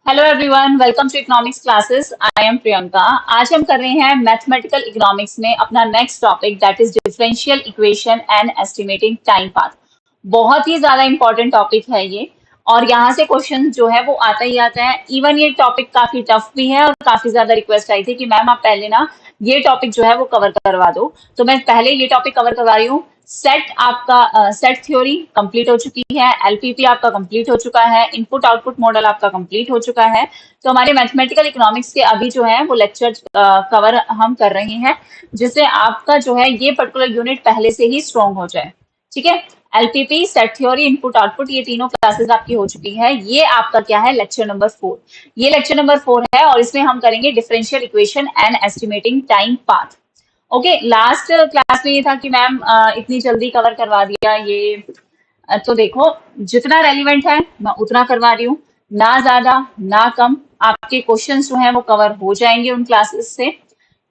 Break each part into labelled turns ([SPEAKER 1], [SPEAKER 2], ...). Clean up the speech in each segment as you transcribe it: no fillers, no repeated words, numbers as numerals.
[SPEAKER 1] Hello everyone, welcome to economics classes. I am Priyanka. आज हम कर रहे हैं मैथमेटिकल इकोनॉमिक्स में अपना next topic that is differential equation and estimating time path. बहुत ही ज्यादा इंपॉर्टेंट टॉपिक है ये, और यहाँ से क्वेश्चन जो है वो आता ही आता है। इवन ये टॉपिक काफी टफ भी है और काफी ज्यादा रिक्वेस्ट आई थी कि मैम आप पहले ना ये टॉपिक जो है वो कवर करवा दो, तो मैं पहले ये टॉपिक कवर करवा रही हूँ। सेट आपका सेट थ्योरी कंप्लीट हो चुकी है, एलपीपी आपका कंप्लीट हो चुका है, इनपुट आउटपुट मॉडल आपका कंप्लीट हो चुका है। तो हमारे मैथमेटिकल इकोनॉमिक्स के अभी जो है वो लेक्चर कवर हम कर रहे हैं, जिससे आपका जो है ये पर्टिकुलर यूनिट पहले से ही स्ट्रॉन्ग हो जाए। ठीक है, LPP, set theory, input output, ये तीनों क्लासेस आपकी हो चुकी है। ये आपका क्या है, लेक्चर नंबर 4। ये लेक्चर नंबर 4 है और इसमें हम करेंगे differential equation and estimating time path. Okay, last class में ये था कि मैम इतनी जल्दी कवर करवा दिया ये। तो देखो, जितना रेलिवेंट है मैं उतना करवा रही हूँ, ना ज्यादा ना कम। आपके क्वेश्चंस जो हैं वो कवर हो जाएंगे उन क्लासेस से।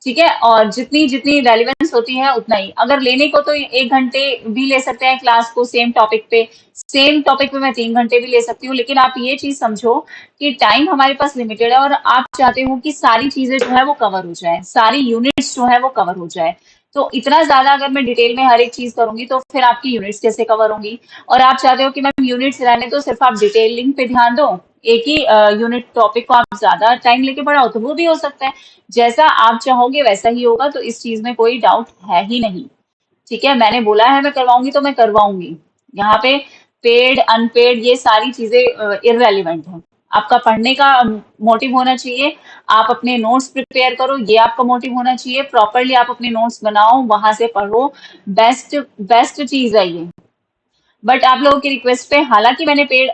[SPEAKER 1] ठीक है, और जितनी जितनी रेलिवेंस होती है उतना ही। अगर लेने को तो 1 घंटे भी ले सकते हैं क्लास को सेम टॉपिक पे। सेम टॉपिक पे मैं 3 घंटे भी ले सकती हूँ, लेकिन आप ये चीज समझो कि टाइम हमारे पास लिमिटेड है और आप चाहते हो कि सारी चीजें जो है वो कवर हो जाए, सारी यूनिट्स जो है वो कवर हो जाए। तो इतना ज्यादा अगर मैं डिटेल में हर एक चीज करूंगी तो फिर आपकी यूनिट्स कैसे कवर होंगी। और आप चाहते हो कि मैम यूनिट्स रहने तो सिर्फ आप डिटेलिंग पे ध्यान दो, एक ही यूनिट टॉपिक को आप ज्यादा टाइम लेके पढ़ाओ, तो वो भी हो सकता है। जैसा आप चाहोगे वैसा ही होगा, तो इस चीज में कोई डाउट है ही नहीं। ठीक है, मैंने बोला है मैं करवाऊंगी तो मैं करवाऊंगी। यहाँ पे पेड अनपेड ये सारी चीजें इररेलेवेंट है। आपका पढ़ने का मोटिव होना चाहिए, आप अपने नोट्स प्रिपेयर करो, ये आपका मोटिव होना चाहिए। प्रॉपरली आप अपने नोट्स बनाओ, वहां से पढ़ो। बेस्ट बेस्ट चीज है ये। बट आप लोगों की रिक्वेस्ट पे हालांकि मैंने पेड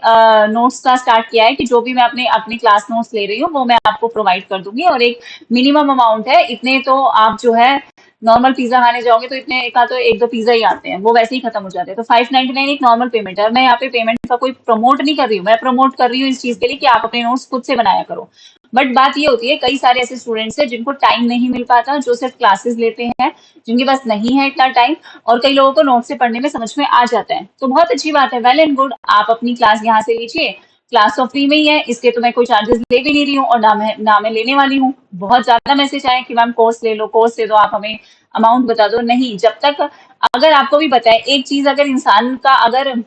[SPEAKER 1] नोट्स का स्टार्ट किया है कि जो भी मैं अपने अपनी क्लास नोट्स ले रही हूँ वो मैं आपको प्रोवाइड कर दूंगी, और एक मिनिमम अमाउंट है इतने। तो आप जो है नॉर्मल पिज्जा खाने जाओगे तो इतने का तो 1-2 पिज्जा ही आते हैं, वो वैसे ही खत्म हो जाते हैं। तो 599 एक नॉर्मल पेमेंट है। मैं यहाँ पे पेमेंट का कोई प्रमोट नहीं कर रही हूँ, मैं प्रमोट कर रही हूँ इस चीज के लिए कि आप अपने नोट्स खुद से बनाया करो। बट बात ये होती है, कई सारे ऐसे स्टूडेंट्स हैं जिनको टाइम नहीं मिल पाता, जो सिर्फ क्लासेस लेते हैं, जिनके पास नहीं है इतना टाइम। और कई लोगों को नोट से पढ़ने में समझ में आ जाता है, तो बहुत अच्छी बात है, वेल एंड गुड। आप अपनी क्लास यहाँ से लीजिए, क्लास तो फ्री में ही है, इसके तो मैं कोई चार्जेस ले भी नहीं रही हूँ और ना मैं लेने वाली हूँ। बहुत ज्यादा मैसेज आए कि मैम कोर्स ले लो, कोर्स ले दो, आप हमें अमाउंट बता दो। नहीं, जब तक, अगर आपको भी पता है एक चीज, अगर इंसान का अगर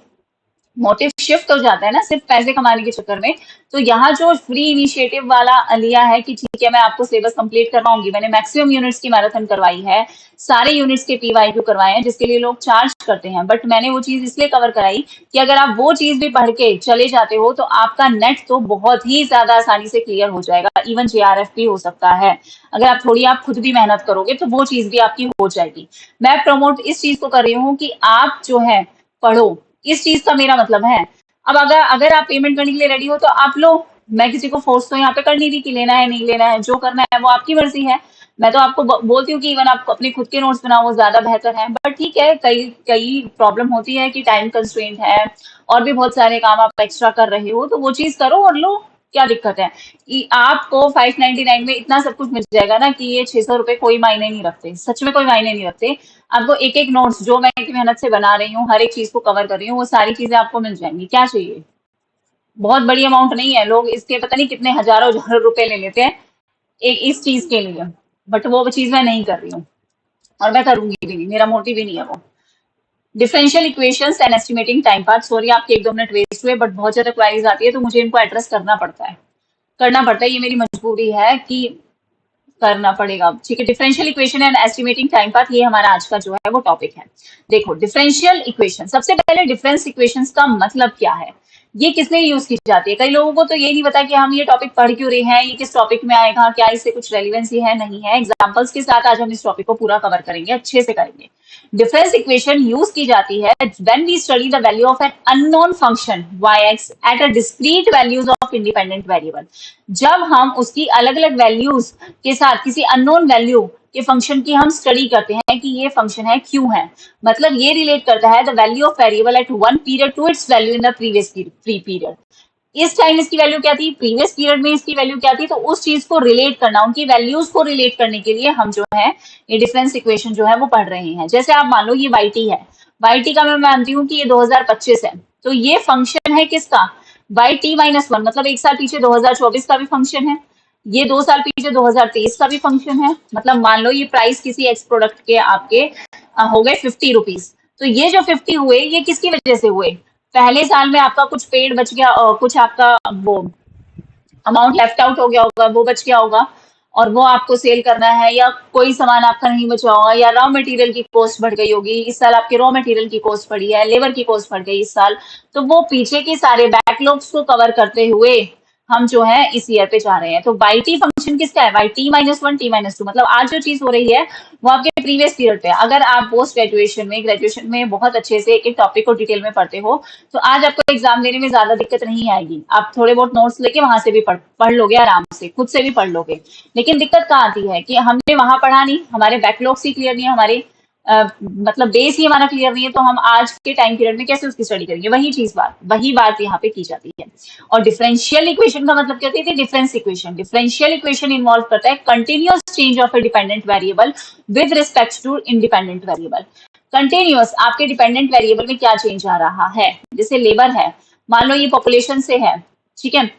[SPEAKER 1] मोटिव शिफ्ट हो जाता है ना सिर्फ पैसे कमाने के चक्कर में, तो यहाँ जो फ्री इनिशिएटिव वाला लिया है कि ठीक है मैं आपको सिलेबस कंप्लीट करवाऊंगी, मैंने मैक्सिमम यूनिट्स की मैराथन करवाई है, सारे यूनिट्स के पीवाईक्यू करवाए हैं, जिसके लिए लोग चार्ज करते हैं। बट मैंने वो चीज इसलिए कवर कराई कि अगर आप वो चीज भी पढ़ के चले जाते हो तो आपका नेट तो बहुत ही ज्यादा आसानी से क्लियर हो जाएगा। इवन जेआरएफ भी हो सकता है, अगर आप खुद भी मेहनत करोगे तो वो चीज भी आपकी हो जाएगी। मैं प्रमोट इस चीज को कर रही हूँ कि आप जो है पढ़ो, इस चीज का मेरा मतलब है। अब अगर अगर आप पेमेंट करने के लिए रेडी हो तो आप लो। मैं किसी को फोर्स तो यहाँ पे कर नहीं रही कि लेना है नहीं लेना है, जो करना है वो आपकी मर्जी है। मैं तो आपको बोलती हूँ कि इवन आप अपने खुद के नोट्स बनाओ, वो ज्यादा बेहतर है। बट ठीक है, कई कई प्रॉब्लम होती है कि टाइम कंस्ट्रेंट है और भी बहुत सारे काम आप एक्स्ट्रा कर रहे हो, तो वो चीज करो और लो। क्या दिक्कत है, आपको 599 में इतना सब कुछ मिल जाएगा ना कि ये 600 रुपए कोई मायने नहीं रखते, सच में कोई मायने नहीं रखते। आपको एक एक नोट्स जो मैं इतनी मेहनत से बना रही हूँ, हर एक चीज को कवर कर रही हूँ, वो सारी चीजें आपको मिल जाएंगी। क्या चाहिए, बहुत बड़ी अमाउंट नहीं है। लोग इसके पता नहीं कितने हजारों हजारों रुपए ले लेते हैं एक इस चीज के लिए, बट वो चीज मैं नहीं कर रही हूँ और मैं करूंगी भी नहीं, मेरा मोटिव भी नहीं है वो। Differential equations and estimating time part. Sorry आपके 1-2 मिनट वेस्ट हुए, बट बहुत ज्यादा क्वारीज आती है तो मुझे इनको एड्रेस करना पड़ता है, ये मेरी मजबूरी है कि करना पड़ेगा। ठीक है, differential equation and estimating time path, ये हमारा आज का जो है वो टॉपिक है। देखो, डिफरेंशियल इक्वेशन, सबसे पहले डिफरेंस इक्वेशंस का मतलब क्या है, ये किसने यूज की जाती है। कई लोगों को तो ये नहीं पता कि हम ये टॉपिक पढ़ क्यों रहे हैं, ये किस टॉपिक में आएगा, क्या इससे कुछ रेलिवेंसी है नहीं है। एग्जांपल्स के साथ आज हम इस टॉपिक को पूरा कवर करेंगे, अच्छे से करेंगे। डिफरेंस इक्वेशन यूज की जाती है when we study the value of an unknown function y(x) at a discrete values of independent variable. जब हम उसकी अलग अलग वैल्यूज के साथ किसी अननोन वैल्यू के फंक्शन की हम स्टडी करते हैं कि ये फंक्शन है क्यों है, मतलब ये रिलेट करता है the value of variable at one period to its value in the previous period. इस टाइम इसकी वैल्यू क्या थी, प्रीवियस पीरियड में इसकी वैल्यू क्या थी, तो उस चीज को रिलेट करना, उनकी वैल्यूज को रिलेट करने के लिए हम जो है ये डिफरेंस इक्वेशन जो है वो पढ़ रहे हैं। जैसे आप मान लो ये वाई टी है, वाई टी का मैं मानती हूँ कि ये 2025 है, तो ये फंक्शन है किसका, बाई टी माइनस वन, मतलब एक साल पीछे 2024 का भी फंक्शन है, ये 2 साल पीछे 2023 का भी फंक्शन है। मतलब मान लो ये प्राइस किसी एक्स प्रोडक्ट के आपके हो गए 50 रुपीज, तो ये जो 50 हुए ये किसकी वजह से हुए? पहले साल में आपका कुछ पेड बच गया और कुछ आपका वो अमाउंट लेफ्ट आउट हो गया होगा, वो बच गया होगा, और वो आपको सेल करना है, या कोई सामान आपका नहीं बचा होगा, या रॉ मटेरियल की कॉस्ट बढ़ गई होगी। इस साल आपके रॉ मटेरियल की कॉस्ट बढ़ी है, लेबर की कॉस्ट बढ़ गई इस साल, तो वो पीछे के सारे बैकलॉग्स को कवर करते हुए हम जो है इस ईयर पे जा रहे हैं। तो बाई टी फंक्शन किसका है? Y T minus one T minus two, मतलब आज जो चीज हो रही है वो आपके प्रीवियस पीरियड पे। अगर आप पोस्ट ग्रेजुएशन में बहुत अच्छे से एक एक टॉपिक को डिटेल में पढ़ते हो, तो आज आपको एग्जाम देने में ज्यादा दिक्कत नहीं आएगी। आप थोड़े बहुत नोट्स लेके वहां से भी पढ़ लोगे, आराम से खुद से भी पढ़ लोगे। लेकिन दिक्कत कहाँ आती है कि हमने वहां पढ़ा नहीं, हमारे बैकलॉग्स ही क्लियर नहीं है, हमारे मतलब बेस ही हमारा क्लियर नहीं है, तो हम आज के टाइम पीरियड में कैसे उसकी स्टडी करेंगे? वही बात यहाँ पे की जाती है। और डिफरेंशियल इक्वेशन का मतलब क्या होती है? Difference equation. Differential equation involve करता है continuous change of a dependent variable with respect to independent variable. Continuous आपके डिपेंडेंट वेरिएबल में क्या चेंज आ रहा है? जैसे लेबर है, मान लो ये पॉपुलेशन से है, ठीक है,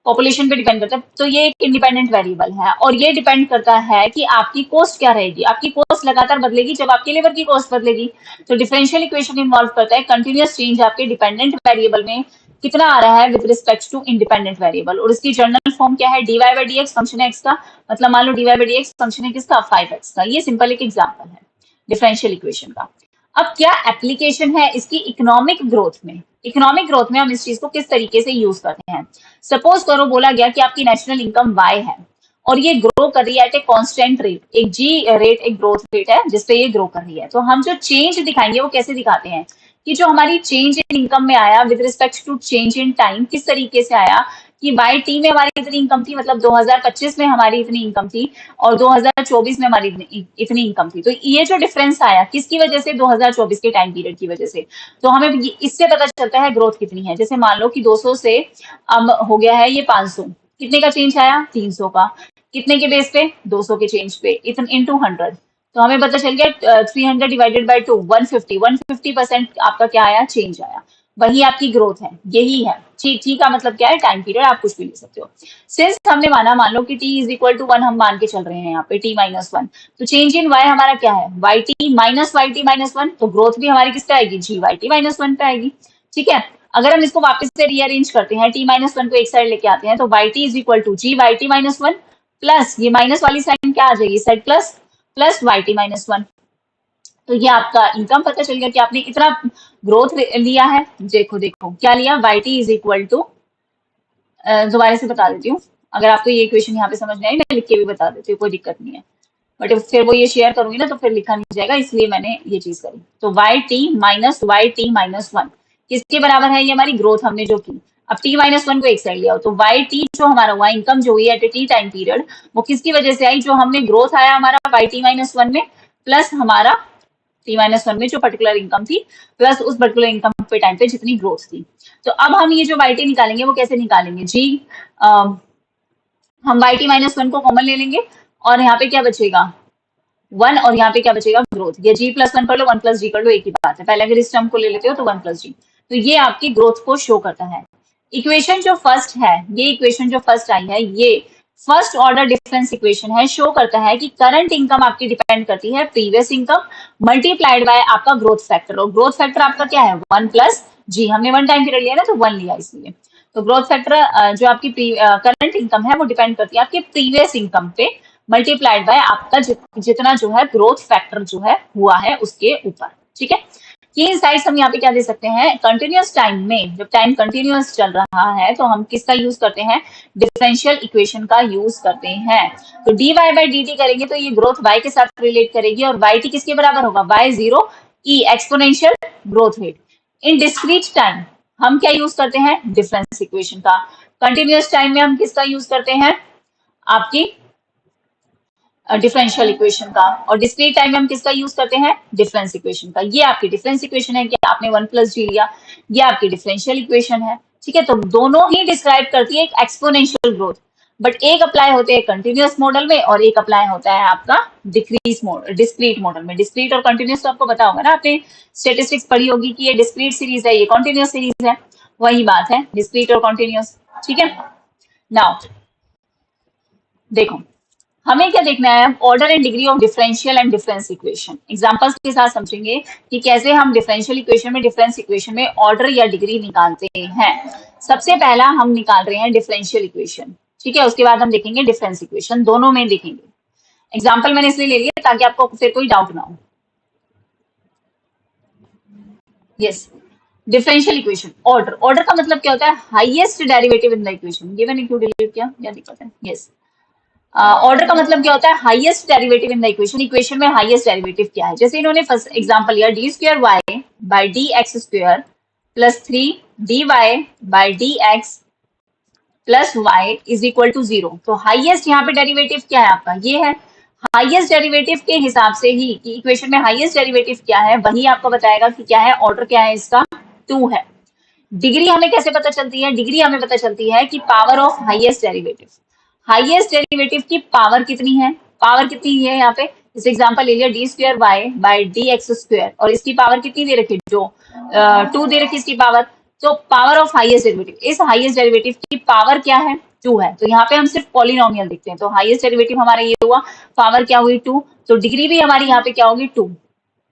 [SPEAKER 1] पॉपुलेशन पे डिपेंड करता है, तो ये एक इंडिपेंडेंट वेरिएबल है, और ये डिपेंड करता है कि आपकी कॉस्ट क्या रहेगी। आपकी कॉस्ट लगातार बदलेगी जब आपकी लेबर की कॉस्ट बदलेगी। तो डिफरेंशियल इक्वेशन इन्वॉल्व करता है कंटिन्यूअस चेंज आपके डिपेंडेंट वेरिएबल में कितना आ रहा है with respect to independent variable. और इसकी जनरल फॉर्म क्या है? D Y by D X function है एक्स का, मतलब मान लो D Y by D X function है किसका? 5x का। ये सिंपल एक एग्जाम्पल है डिफरेंशियल इक्वेशन का। अब क्या एप्लीकेशन है इसकी इकोनॉमिक ग्रोथ में? इकोनॉमिक ग्रोथ में हम इस चीज को किस तरीके से यूज करते हैं? सपोज करो बोला गया कि आपकी नेशनल इनकम y है और ये ग्रो कर रही है एट ए कांस्टेंट रेट, एक जी रेट, एक ग्रोथ रेट है जिसपे ये ग्रो कर रही है। तो हम जो चेंज दिखाएंगे वो कैसे दिखाते हैं कि जो हमारी चेंज इन इनकम में आया with respect to change in time, किस तरीके से आया कि बाई टी में हमारी इतनी इनकम थी, मतलब 2025 में हमारी इतनी इनकम थी और 2024 में हमारी इतनी इनकम थी। तो ये जो डिफरेंस आया किसकी वजह से? 2024 के टाइम पीरियड की वजह से। तो हमें इससे पता चलता है ग्रोथ कितनी है। जैसे मान लो कि 200 से अब हो गया है ये 500, कितने का चेंज आया? 300 का। कितने के बेस पे? 200 के चेंज पे, इतन इनटू 100। तो हमें पता चल गया 300 डिवाइडेड बाई 2, 150% आपका क्या आया? चेंज आया। वही आपकी ग्रोथ है, यही है। टी का मतलब क्या है? टाइम पीरियड, आप कुछ भी ले सकते हो। सिंस हमने माना, मान लो कि टी इज इक्वल टू 1 हम मान के चल रहे हैं यहाँ पे, टी माइनस वन, तो चेंज इन वाई हमारा क्या है? वाई टी माइनस वन, तो ग्रोथ भी हमारी किस पे आएगी? जी वाई टी माइनस वन पे आएगी। ठीक है, अगर हम इसको वापस से रीअरेंज करते हैं, टी माइनस वन को एक साइड लेके आते हैं, तो y T is equal to g y t minus one plus ये माइनस वाली साइड क्या आ जाएगी? Side plus, plus y t minus one. तो ये आपका इनकम पता चल गया कि आपने इतना ग्रोथ लिया है। देखो देखो क्या लिया? Y T is equal to, दोबारा से बता देती हूँ, अगर आपको ये इक्वेशन यहाँ पे समझ नहीं आई मैं लिख के भी बता देती हूँ, कोई दिक्कत नहीं है। बट फिर वो ये शेयर करूंगी ना तो फिर लिखा नहीं जाएगा, इसलिए मैंने ये चीज करी। तो वाई टी माइनस वन किसके बराबर है? ये हमारी ग्रोथ हमने जो की। अब टी माइनस वन को एक साइड लिया, तो वाई टी जो हमारा हुआ, इनकम जो हुई एट टी टाइम पीरियड, वो किसकी वजह से आई? जो हमने ग्रोथ आया हमारा वाई टी माइनस वन में, प्लस हमारा टी माइनस वन में जो पर्टिकुलर इनकम थी, प्लस उस पर्टिकुलर इनकम पे टाइम पे जितनी ग्रोथ थी। तो अब हम ये जो वाई टी निकालेंगे वो कैसे निकालेंगे जी? हम वाई टी माइनस वन को कॉमन ले लेंगे और यहाँ पे क्या बचेगा? 1, और यहाँ पे क्या बचेगा? ग्रोथ। ये जी प्लस वन कर लो, 1 प्लस जी कर लो, एक ही बात है। पहले अगर इस टर्म को ले लेते हो तो 1 प्लस जी, तो ये आपकी ग्रोथ को शो करता है। इक्वेशन जो फर्स्ट है, ये इक्वेशन जो फर्स्ट आई है, ये फर्स्ट ऑर्डर डिफरेंस इक्वेशन है। शो करता है कि करंट इनकम आपकी डिपेंड करती है प्रीवियस इनकम मल्टीप्लाइड बाय आपका ग्रोथ फैक्टर, और ग्रोथ फैक्टर आपका क्या है? 1 प्लस जी। हमने 1 टाइम पीरियड लिया ना, तो 1 लिया इसलिए। तो ग्रोथ फैक्टर जो आपकी करंट इनकम है वो डिपेंड करती है आपके प्रीवियस इनकम पे मल्टीप्लाइड बाय आपका जितना जो है ग्रोथ फैक्टर जो है हुआ है उसके ऊपर। ठीक है, ये इनसाइट्स हम यहाँ पे क्या दे सकते हैं? कंटिन्यूअस टाइम में, जब टाइम कंटिन्यूअस चल रहा है तो हम किसका यूज करते हैं? डिफरेंशियल इक्वेशन का यूज करते हैं। तो d Y by d t करेंगे तो ये ग्रोथ वाई के साथ रिलेट करेगी, और वाई टी किसके बराबर होगा? Y zero e exponential growth rate. In discrete time हम क्या यूज करते हैं? डिफरेंस इक्वेशन का। कंटिन्यूअस टाइम में हम किसका यूज करते हैं? आपकी डिफरेंशियल इक्वेशन का। और डिस्क्रीट टाइम में हम किसका यूज करते हैं? डिफरेंस इक्वेशन का। ये आपकी डिफरेंस इक्वेशन है कि आपने 1 प्लस जी लिया, ये आपकी डिफरेंशियल इक्वेशन है। ठीक है, तो दोनों ही डिस्क्राइब करती है एक एक्सपोनेंशियल ग्रोथ, बट एक अप्लाई होते हैं कंटिन्यूअस मॉडल में और एक अप्लाई होता है आपका डिक्रीज मॉडल, डिस्क्रीट मॉडल में। डिस्क्रीट और कंटिन्यूअस तो आपको पता होगा ना, आपने स्टेटिस्टिक्स पढ़ी होगी कि ये डिस्क्रीट सीरीज है, ये कंटिन्यूअस सीरीज है। वही बात है डिस्क्रीट और कॉन्टिन्यूस। ठीक है, नाउ देखो हमें क्या देखना है, order and degree of differential and difference equation. Examples के साथ समझेंगे कि कैसे हम डिफरेंशियल इक्वेशन में, डिफरेंस इक्वेशन में ऑर्डर या डिग्री निकालते हैं। सबसे पहला हम निकाल रहे हैं डिफरेंशियल इक्वेशन, ठीक है, उसके बाद हम देखेंगे डिफरेंस इक्वेशन, दोनों में देखेंगे। एग्जाम्पल मैंने इसलिए ले लिया ताकि आपको फिर कोई डाउट ना हो। Yes, differential equation, order, order का मतलब क्या होता है, highest derivative in the equation. ये मैंने क्यों डिलीट किया, क्या दिक्कत है? यस, ऑर्डर का मतलब क्या होता है, highest derivative in the equation. Equation में हाईएस्ट डेरिवेटिव क्या है, जैसे इन्होंने फर्स्ट एग्जांपल लिया d square y by D x square plus 3 d Y by D x plus y is equal to 0। तो हाईएस्ट यहाँ पे डेरिवेटिव क्या है आपका, ये है। हाईएस्ट डेरिवेटिव के हिसाब से ही कि इक्वेशन में हाईएस्ट डेरिवेटिव क्या है, वही आपको बताएगा कि क्या है, ऑर्डर क्या है इसका, 2 है। डिग्री हमें कैसे पता चलती है, डिग्री हमें पता चलती है कि power of highest derivative, highest derivative की पावर कितनी है, पावर कितनी है यहाँ पे। इस एग्जांपल ले लिया d square y by D x square, और इसकी पावर कितनी दे रखी है, जो 2 दे रखी इसकी पावर। तो पावर ऑफ हाईएस्ट डेरिवेटिव, इस हाईएस्ट डेरिवेटिव की पावर क्या है, 2 है। तो यहाँ पे हम सिर्फ पॉलिनोमियल देखते हैं, तो हाईएस्ट डेरिवेटिव हमारा ये हुआ, पावर क्या हुई 2, तो डिग्री भी हमारी यहाँ पे क्या होगी 2।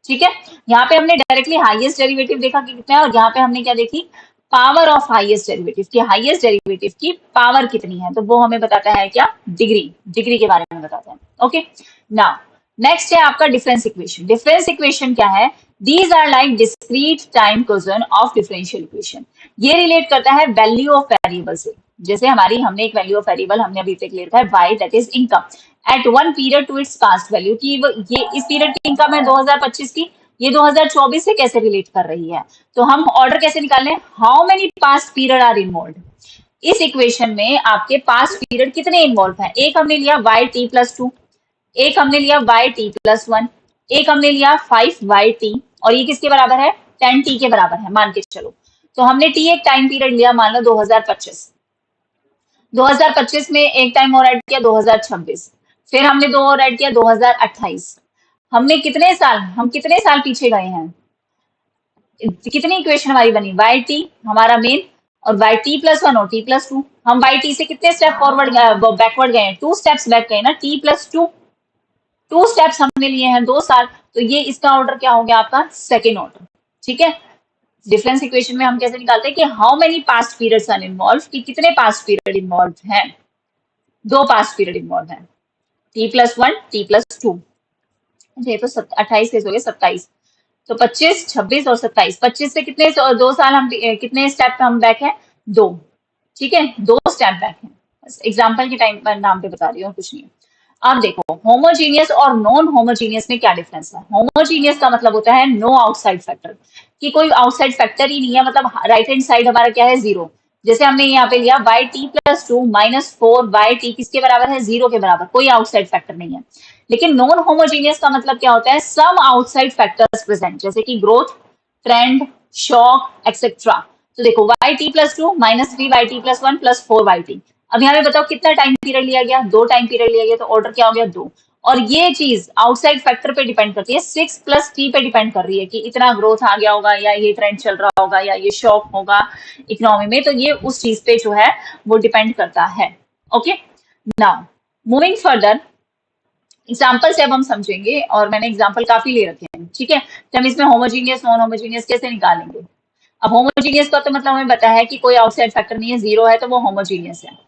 [SPEAKER 1] ठीक है, यहाँ पे हमने डायरेक्टली हाईएस्ट डेरिवेटिव देखा कि कितना है, और यहाँ पे हमने क्या देखी, पावर ऑफ हाईएस्ट डेरिवेटिव की, हाईएस्ट डेरिवेटिव की पावर कितनी है, तो वो हमें बताता है क्या, डिग्री, डिग्री के बारे में बताता है। ओके, नाउ नेक्स्ट है आपका डिफरेंस इक्वेशन। डिफरेंस इक्वेशन क्या है, these are like discrete time question of differential equation. ये रिलेट करता है वैल्यू ऑफ वेरिएबल से। जैसे हमने एक वैल्यू ऑफ वेरिएबल हमने अभी तक ले रखा है y, that is income at one period to its past value, की ये इस पीरियड की इनकम है 2025 की, ये 2024 से कैसे रिलेट कर रही है। तो हम ऑर्डर कैसे निकालें, how many past period are involve. इस इक्वेशन में आपके पास्ट पीरियड कितने इन्वॉल्व है, एक हमने लिया वाई टी प्लस 2, एक हमने लिया वाई टी प्लस 1, एक हमने लिया 5y t, और ये किसके बराबर है, 10t के बराबर है मान के चलो। तो हमने t एक टाइम पीरियड लिया, मान लो 2025, 2025 में एक टाइम और ऐड किया 2026, फिर हमने 2 और ऐड किया 2028। हमने कितने साल, हम कितने साल पीछे गए हैं, कितनी इक्वेशन हमारी बनी, वाई टी हमारा मेन, और वाई टी प्लस 1 और टी प्लस 2। हम वाई टी से कितने स्टेप फॉरवर्ड बैकवर्ड गए हैं, 2 स्टेप्स बैक गए ना, टी प्लस 2, 2 स्टेप्स हमने लिए हैं 2 साल। तो ये इसका ऑर्डर क्या हो गया आपका, सेकेंड ऑर्डर। ठीक है, डिफरेंस इक्वेशन में हम कैसे निकालते हैं कि how many past periods are involve, कि कितने पास्ट पीरियड इन्वॉल्व हैं, 2 पास्ट पीरियड इन्वॉल्व हैं, टी प्लस 1 टी प्लस 2। ये तो 28 हो गए 27, तो 25 26 और 27, 25 से कितने 2 साल हम कितने स्टेप हम बैक है, 2। ठीक है, 2 स्टेप बैक है, एग्जाम्पल के टाइम पर नाम पे बता रही हूँ, कुछ नहीं। अब देखो होमोजीनियस और नॉन होमोजीनियस में क्या डिफरेंस है। होमोजीनियस का मतलब होता है नो आउटसाइड फैक्टर, कि कोई आउटसाइड फैक्टर ही नहीं है, मतलब राइट हैंड साइड हमारा क्या है, 0। जैसे हमने यहाँ पे लिया y T plus 2 minus 4 y T, किसके बराबर है, 0 के बराबर, कोई आउटसाइड फैक्टर नहीं है। लेकिन नॉन होमोजीनियस का मतलब क्या होता है, सम आउटसाइड फैक्टर्स प्रेजेंट, जैसे कि ग्रोथ, ट्रेंड, शॉक एक्सेट्रा। तो देखो y T plus 2 minus 3 y T plus 1 plus 4 y t. अब यहाँ पे बताओ कितना टाइम पीरियड लिया गया, 2 टाइम पीरियड लिया गया, तो ऑर्डर क्या हो गया, 2। और ये चीज आउटसाइड फैक्टर पे डिपेंड करती है, 6 प्लस टी पे डिपेंड कर रही है कि इतना ग्रोथ आ गया होगा, या ये ट्रेंड चल रहा होगा, या ये शॉक होगा इकोनॉमी में, तो ये उस चीज पे जो है वो डिपेंड करता है। Okay, now moving further, example से अब हम समझेंगे, और मैंने एग्जाम्पल काफी ले रखे हैं। ठीक है, तो हम इसमें होमोजीनियस नॉन होमोजीनियस कैसे निकालेंगे। अब होमोजीनियस का तो मतलब हमें पता है कि कोई आउटसाइड फैक्टर नहीं है, 0 है, तो वो होमोजीनियस है।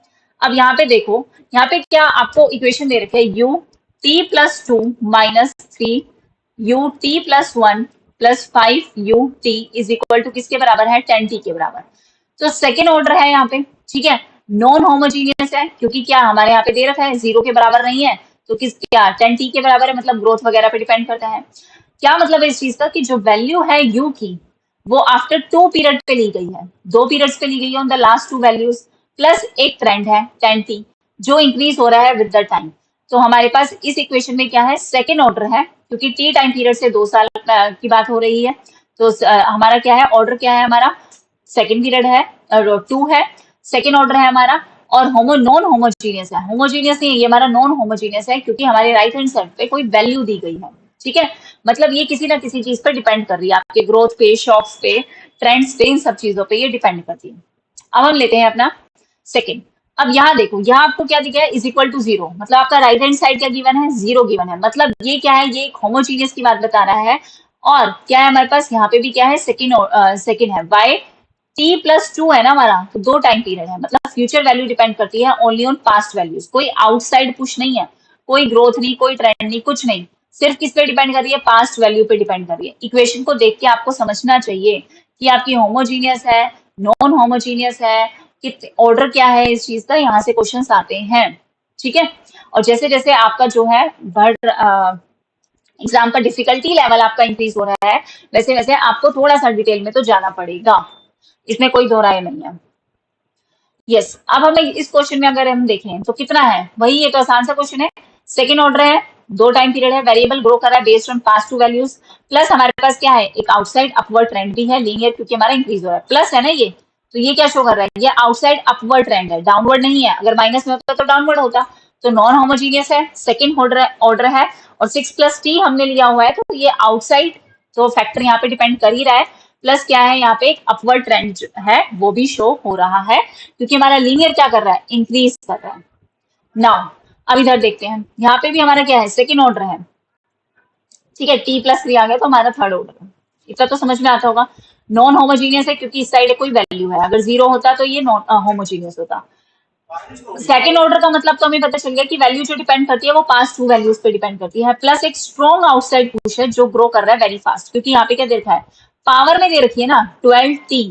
[SPEAKER 1] अब यहाँ पे देखो, यहाँ पे क्या आपको इक्वेशन दे रखे है, u t plus 2 minus 3 u t plus 1 plus 5 u t is equal to किसके बराबर है, 10t के बराबर। तो सेकेंड ऑर्डर है यहाँ पे। ठीक है, नॉन होमोजीनियस है, क्योंकि क्या हमारे यहाँ पे दे रखा है 0 के बराबर नहीं है, तो किस क्या 10t के बराबर है, मतलब ग्रोथ वगैरह पे डिपेंड करता है। क्या मतलब है इस चीज का, कि जो वैल्यू है u की, वो आफ्टर 2 पीरियड पे ली गई है, 2 पीरियड्स पे ली गई है on the last 2 values, plus एक ट्रेंड है 10t जो इंक्रीज हो रहा है विद द टाइम। तो हमारे पास इस इक्वेशन में क्या है, सेकेंड ऑर्डर है, क्योंकि t टाइम पीरियड से 2 साल की बात हो रही है। तो हमारा क्या है, ऑर्डर क्या है हमारा, सेकेंड पीरियड है, 2 है, सेकेंड ऑर्डर है हमारा, और नॉन होमोजीनियस है, होमोजीनियस नहीं है ये हमारा, नॉन होमोजीनियस है, क्योंकि हमारे राइट हैंड साइड पे कोई वैल्यू दी गई है। ठीक है, मतलब ये किसी ना किसी चीज पर डिपेंड कर रही है, आपके ग्रोथ पे, शॉक्स पे, ट्रेंड्स पे, इन सब चीजों पे ये डिपेंड करती है। अब हम लेते हैं अपना सेकंड। अब यहाँ देखो, यहाँ आपको क्या दिखा है, इज इक्वल टू जीरो, मतलब आपका राइट हैंड साइड क्या गिवन है, जीरो गिवन है। मतलब ये क्या है, ये एक होमोजीनियस की बात बता रहा है। और क्या है हमारे पास यहाँ पे भी क्या है, सेकंड है, बाय टी प्लस टू है ना हमारा, तो 2 टाइम पीरियड है, मतलब फ्यूचर वैल्यू डिपेंड करती है ओनली ऑन पास्ट वैल्यूज, कोई आउटसाइड पुश नहीं है, कोई ग्रोथ नहीं, कोई ट्रेंड नहीं, कुछ नहीं, सिर्फ किस पे डिपेंड कर रही है, पास्ट वैल्यू पे डिपेंड कर रही है। इक्वेशन को देख के आपको समझना चाहिए कि आपकी होमोजीनियस है, नॉन होमोजीनियस है, ऑर्डर क्या है इस चीज का, यहाँ से क्वेश्चंस आते हैं। ठीक है, और जैसे जैसे आपका जो है बढ़ एग्जाम का डिफिकल्टी लेवल आपका इंक्रीज हो रहा है, वैसे वैसे आपको थोड़ा सा डिटेल में तो जाना पड़ेगा, इसमें कोई दो राय नहीं है। यस, अब हमें इस क्वेश्चन में अगर हम देखें तो कितना है, वही ये तो आसान सा क्वेश्चन है, सेकेंड ऑर्डर है, 2 टाइम पीरियड है, वेरिएबल ग्रो कर रहा है based on past to values, plus हमारे पास क्या है, एक आउटसाइड अपवर्ड ट्रेंड भी है, लीनियर क्योंकि हमारा इंक्रीज हो रहा है, प्लस है ना ये, तो ये क्या शो कर रहा है, ये आउटसाइड अपवर्ड ट्रेंड है, डाउनवर्ड नहीं है, अगर माइनस में होता तो डाउनवर्ड होता, तो नॉन होमोजीनियस है, सेकेंड ऑर्डर है, और 6 + t हमने लिया हुआ है, तो ये आउटसाइड, तो फैक्टर यहाँ पे डिपेंड कर ही रहा है, प्लस क्या है, यहाँ पे एक अपवर्ड ट्रेंड है वो भी शो हो रहा है, क्योंकि हमारा लीनियर क्या कर रहा है, इंक्रीज कर रहा है। नाउ अब इधर देखते हैं, यहाँ पे भी हमारा क्या है, सेकेंड ऑर्डर है, ठीक है, t+3 आ गया तो हमारा थर्ड ऑर्डर है, इतना तो समझ में आता होगा। नॉन होमोजीनियस है क्योंकि इस साइड कोई वैल्यू है, अगर जीरो होता तो ये नॉन होमोजीनियस होता। सेकेंड ऑर्डर का मतलब तो हमें पता चल गया कि वैल्यू जो डिपेंड करती है वो पास्ट टू वैल्यूज पे डिपेंड करती है, प्लस एक स्ट्रॉन्ग आउटसाइड पुश है जो ग्रो कर रहा है वेरी फास्ट, क्योंकि यहाँ पे क्या दे रखा है, पावर में दे रखी है ना 12t,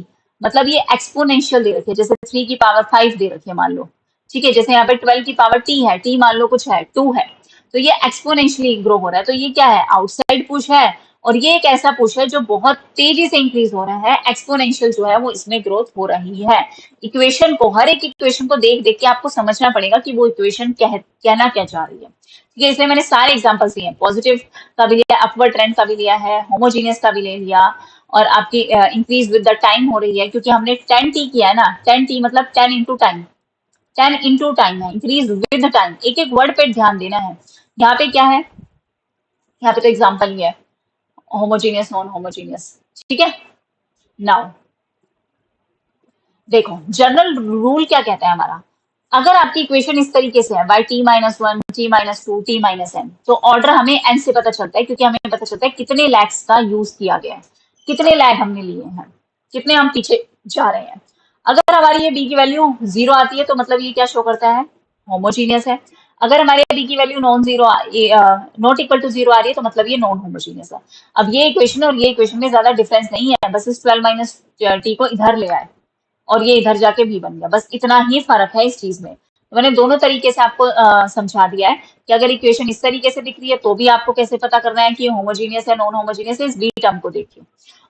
[SPEAKER 1] मतलब ये एक्सपोनेंशियल दे रखी है, जैसे 3 की पावर 5 दे रखी है मान लो, ठीक है, जैसे यहाँ पे 12 की पावर t है, t मान लो कुछ है 2 है, तो ये एक्सपोनेंशियली ग्रो हो रहा है, तो ये क्या है, आउटसाइड पुश है, और ये एक ऐसा पुश है जो बहुत तेजी से इंक्रीज हो रहा है, एक्सपोनेंशियल जो है वो इसमें ग्रोथ हो रही है। इक्वेशन को, हर एक इक्वेशन को देख देख के आपको समझना पड़ेगा कि वो इक्वेशन कहना क्या चाह रही है, ठीक है, इसलिए मैंने सारे एग्जांपल्स दिए हैं, पॉजिटिव का भी लिया, अपवर्ड ट्रेंड का भी लिया है, होमोजीनियस का भी ले लिया, और आपकी इंक्रीज विद द टाइम हो रही है, क्योंकि हमने 10t किया है ना, 10t मतलब 10 × टाइम, 10 × टाइम है, इंक्रीज विद टाइम, एक एक वर्ड पे ध्यान देना है। यहाँ पे क्या है, यहाँ पे तो एग्जाम्पल ही है, होमोजीनियस नॉन होमोजीनियस, ठीक है। नाउ देखो, जनरल रूल क्या कहता है हमारा, अगर आपकी इक्वेशन इस तरीके से है, y t-1, t-2, t-n, तो ऑर्डर हमें n से पता चलता है, क्योंकि हमें पता चलता है कितने लैग्स का यूज किया गया है, कितने लैग हमने लिए हैं, कितने हम पीछे जा रहे हैं। अगर हमारी ये b की वैल्यू 0 आती है तो मतलब ये क्या शो करता है, होमोजीनियस है। अगर हमारे b की value non zero, not equal to 0 आ रही है तो मतलब ये नॉन होमोजीनियस है। अब ये इक्वेशन और ये इक्वेशन में ज्यादा डिफरेंस नहीं है, बस इस 12 - t को इधर ले आए और ये इधर जाके भी बन गया, बस इतना ही फर्क है इस चीज में। तो मैंने दोनों तरीके से आपको समझा दिया है कि अगर इक्वेशन इस तरीके से दिख रही है तो भी आपको कैसे पता करना है कि होमोजीनियस है नॉन होमोजीनियस है, इस बी टर्म को देखिए,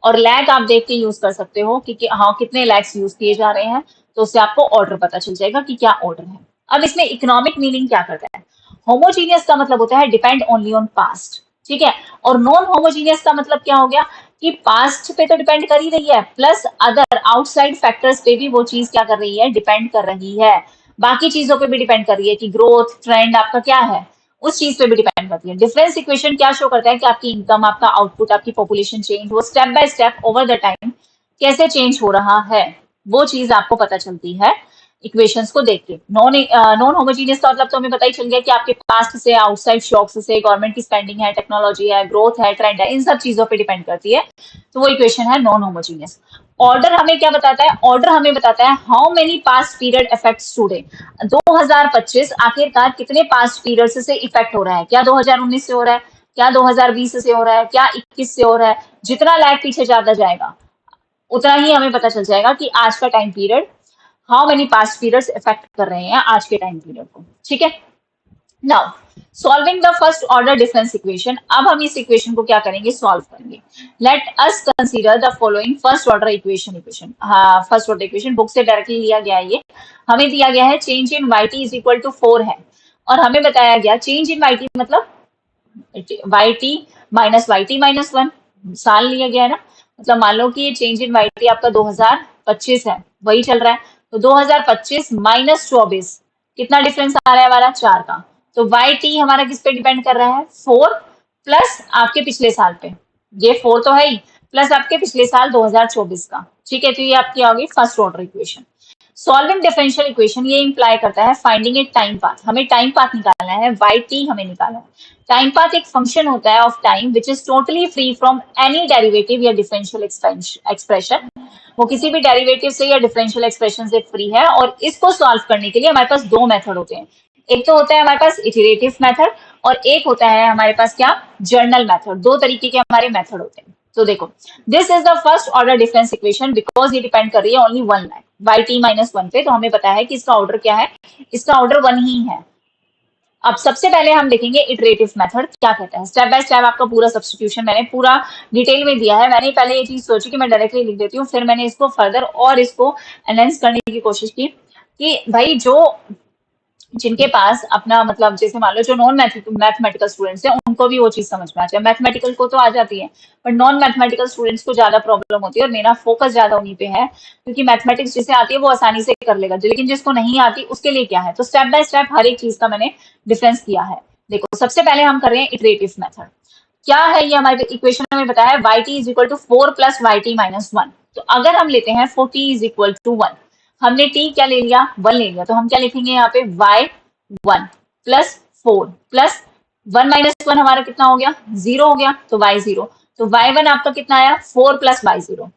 [SPEAKER 1] और लैग आप देख के यूज कर सकते हो कि हाँ कितने लैग्स यूज किए जा रहे हैं, तो उससे आपको ऑर्डर पता चल जाएगा कि क्या ऑर्डर है। अब इसमें इकोनॉमिक मीनिंग क्या करता है, होमोजीनियस का मतलब होता है डिपेंड ओनली ऑन पास्ट, ठीक है, और नॉन होमोजीनियस का मतलब क्या हो गया कि पास्ट पे तो डिपेंड कर ही रही है, प्लस अदर आउटसाइड फैक्टर्स पे भी वो चीज क्या कर रही है, डिपेंड कर रही है, बाकी चीजों पे भी डिपेंड कर रही है कि ग्रोथ ट्रेंड आपका क्या है, उस चीज पे भी डिपेंड करती है। डिफरेंस इक्वेशन क्या शो करता है कि आपकी इनकम, आपका आउटपुट, आपकी पॉपुलेशन चेंज, वो step by step over the time कैसे चेंज हो रहा है, वो चीज आपको पता चलती है इक्वेशंस को देख के। नॉन होमोजीनियस का मतलब तो हमें पता ही चल गया कि आपके पास्ट से, आउटसाइड शॉक्स से, गवर्नमेंट की स्पेंडिंग है, टेक्नोलॉजी है, ग्रोथ है, ट्रेंड है, इन सब चीजों पे डिपेंड करती है, तो वो इक्वेशन है नॉन होमोजीनियस। ऑर्डर हमें क्या बताता है, ऑर्डर हमें बताता है how many past period effects today, 2025 आखिरकार कितने पास्ट पीरियड से इफेक्ट हो रहा है, क्या 2019 से हो रहा है, क्या 2020 से हो रहा है, क्या 21 से हो रहा है, जितना लैग पीछे जाता जाएगा उतना ही हमें पता चल जाएगा कि आज का time period, how many past periods effect कर रहे हैं आज के टाइम पीरियड को, ठीक है। Now solving the first order difference equation, अब हम इस इक्वेशन को क्या करेंगे, सॉल्व करेंगे। Let us consider the following first order equation हाँ फर्स्ट ऑर्डर इक्वेशन बुक से डायरेक्टली लिया गया है, ये हमें दिया गया है change in y T is equal to 4 है, और हमें बताया गया चेंज इन वाई टी मतलब वाई टी -1 साल लिया गया है ना, मतलब मान लो कि ये चेंज इन वाई टी आपका 2025 है, वही चल रहा है, तो 2025 - 24 कितना डिफरेंस आ रहा है हमारा, 4 का, तो वाई टी हमारा किस पे डिपेंड कर रहा है, 4, प्लस आपके पिछले साल पे, ये 4 तो है ही, प्लस आपके पिछले साल 2024 का। ठीक है, तो ये आपकी आ गई first order equation. Solving differential equation ये इंप्लाई करता है फाइंडिंग ए टाइम पाथ। हमें टाइम पाथ निकालना है, वाई टी हमें निकालना है। टाइम पाथ एक फंक्शन होता है of time which is totally free from any derivative या डिफरेंशियल एक्सप्रेशन। वो किसी भी डेरिवेटिव से या डिफरेंशियल एक्सप्रेशन से फ्री है, और इसको सॉल्व करने के लिए हमारे पास दो मेथड होते हैं। एक तो होता है हमारे पास इटरेटिव मेथड, और एक होता है हमारे पास क्या, जर्नल मेथड। दो तरीके के हमारे मेथड होते हैं। तो देखो, this is the first order difference equation because ये डिपेंड कर रही है only one line by T minus one पे। तो हमें पता है कि इसका ऑर्डर क्या है, इसका ऑर्डर वन ही है। अब सबसे पहले हम देखेंगे इटरेटिव मेथड क्या कहता है। स्टेप बाय स्टेप आपका पूरा सब्स्टिट्यूशन मैंने पूरा डिटेल में दिया है। मैंने पहले ये चीज सोची कि मैं डायरेक्टली लिख देती हूँ, फिर मैंने इसको फर्दर और इसको एनहेंस करने की कोशिश की कि भाई जो जिनके पास अपना मतलब जैसे मान लो जो नॉन मैथमेटिकल स्टूडेंट्स हैं उनको भी वो चीज समझ में आ जाए। मैथमेटिकल को तो आ जाती है, पर नॉन मैथमेटिकल स्टूडेंट्स को ज्यादा प्रॉब्लम होती है, और मेरा फोकस ज्यादा उन्हीं पे है, क्योंकि मैथमेटिक्स जिसे आती है वो आसानी से कर लेगा, लेकिन जिसको नहीं आती उसके लिए क्या है। तो स्टेप बाय स्टेप हर एक चीज का मैंने डिफरेंस किया है। देखो, सबसे पहले हम कर रहे हैं इटरेटिव मेथड। क्या है ये, हमारे इक्वेशन में बताया है y T is equal to 4 plus y t minus one. तो अगर हम लेते हैं 4t इज इक्वल टू 1, हमने t क्या ले लिया, 1 ले लिया, तो हम क्या लिखेंगे यहाँ पे y1 प्लस 4 प्लस 1 माइनस 1 हमारा कितना हो गया, 0 हो गया, तो y0। तो y1 आपका कितना आया, 4 प्लस y0।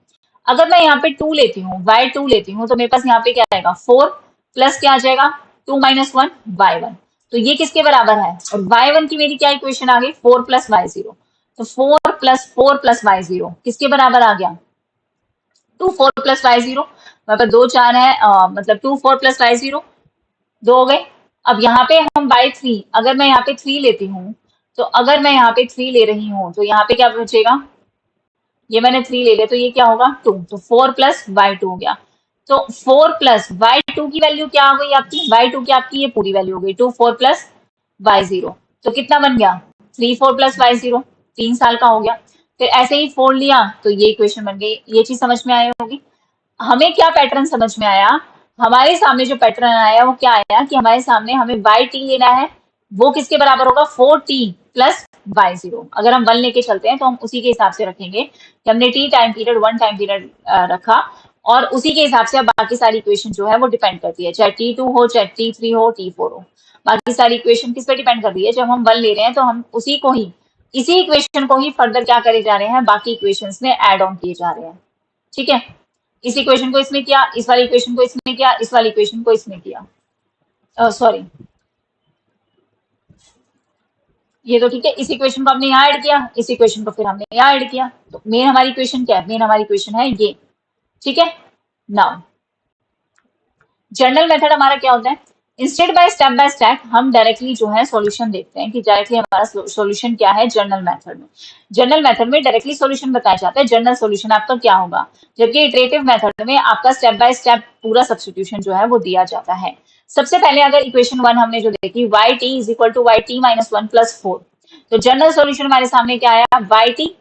[SPEAKER 1] अगर मैं यहाँ पे 2 लेती हूँ, y2 लेती हूँ, तो मेरे पास यहाँ पे क्या आएगा, 4 प्लस क्या आ जाएगा, 2 माइनस 1 y1। तो ये किसके बराबर है, और y1 की मेरी क्या इक्वेशन आ गई, 4 प्लस y0। तो 4 प्लस y0 किसके बराबर आ गया, 2 4 प्लस y0। वहां पर 2 4 है, मतलब 2 4 प्लस y0 2 हो गए। अब यहाँ पे हम बाई 3, अगर मैं यहाँ पे 3 लेती हूँ, तो अगर मैं यहाँ पे 3 ले रही हूँ, तो यहाँ पे क्या बचेगा, ये मैंने 3 ले लिया, तो ये क्या होगा 2, तो 4 प्लस y2 हो गया। तो 4 प्लस y2 की वैल्यू क्या हो गई आपकी, y2 की आपकी ये पूरी वैल्यू हो गई 2 4 प्लस y0। तो कितना बन गया, 3 4 प्लस y0, 3 साल का हो गया। फिर ऐसे ही 4 लिया, तो ये इक्वेशन बन गई। ये चीज समझ में आई होगी। हमें क्या पैटर्न समझ में आया, हमारे सामने जो पैटर्न आया वो क्या आया कि हमारे सामने हमें बाई टी लेना है, वो किसके बराबर होगा, 4t प्लस y0। अगर हम 1 लेके चलते हैं तो हम उसी के हिसाब से रखेंगे कि हमने t time period 1 time period रखा, और उसी के हिसाब से अब बाकी सारी इक्वेशन जो है वो डिपेंड करती है, चाहे t2 हो, चाहे t3 हो, t4 हो। बाकी सारी इक्वेशन किस पे डिपेंड कर रही है, जब हम 1 ले रहे हैं तो हम उसी को ही, इसी इक्वेशन को ही फर्दर क्या करे जा रहे हैं, बाकी इक्वेशंस में ऐड ऑन किए जा रहे हैं। ठीक है, इस इक्वेशन को इसमें किया, इस वाली इक्वेशन को इसमें किया, इस वाली इक्वेशन को इसमें किया, सॉरी, ये तो ठीक है। इस इक्वेशन को हमने यहाँ ऐड किया, इस इक्वेशन को फिर हमने यहाँ ऐड किया। तो मेन हमारी इक्वेशन क्या है, मेन हमारी इक्वेशन है ये। ठीक है, नाउ जर्नल मेथड हमारा क्या होता है, इंस्टेड बाय स्टेप हम डायरेक्टली जो है सॉल्यूशन देखते हैं कि डायरेक्टली हमारा सॉल्यूशन क्या है जर्नल मेथड में। जर्नल मेथड में डायरेक्टली सॉल्यूशन बताया जाता है, जर्नल सॉल्यूशन आपका क्या होगा, जबकि इटरेटिव मेथड में आपका स्टेप बाय स्टेप पूरा सब्स्टिट्यूशन जो है वो दिया जाता है। सबसे पहले अगर इक्वेशन 1 हमने जो देखी, y T is equal to y t minus one plus 4, तो जर्नल सॉल्यूशन हमारे सामने क्या आया, वाई टी,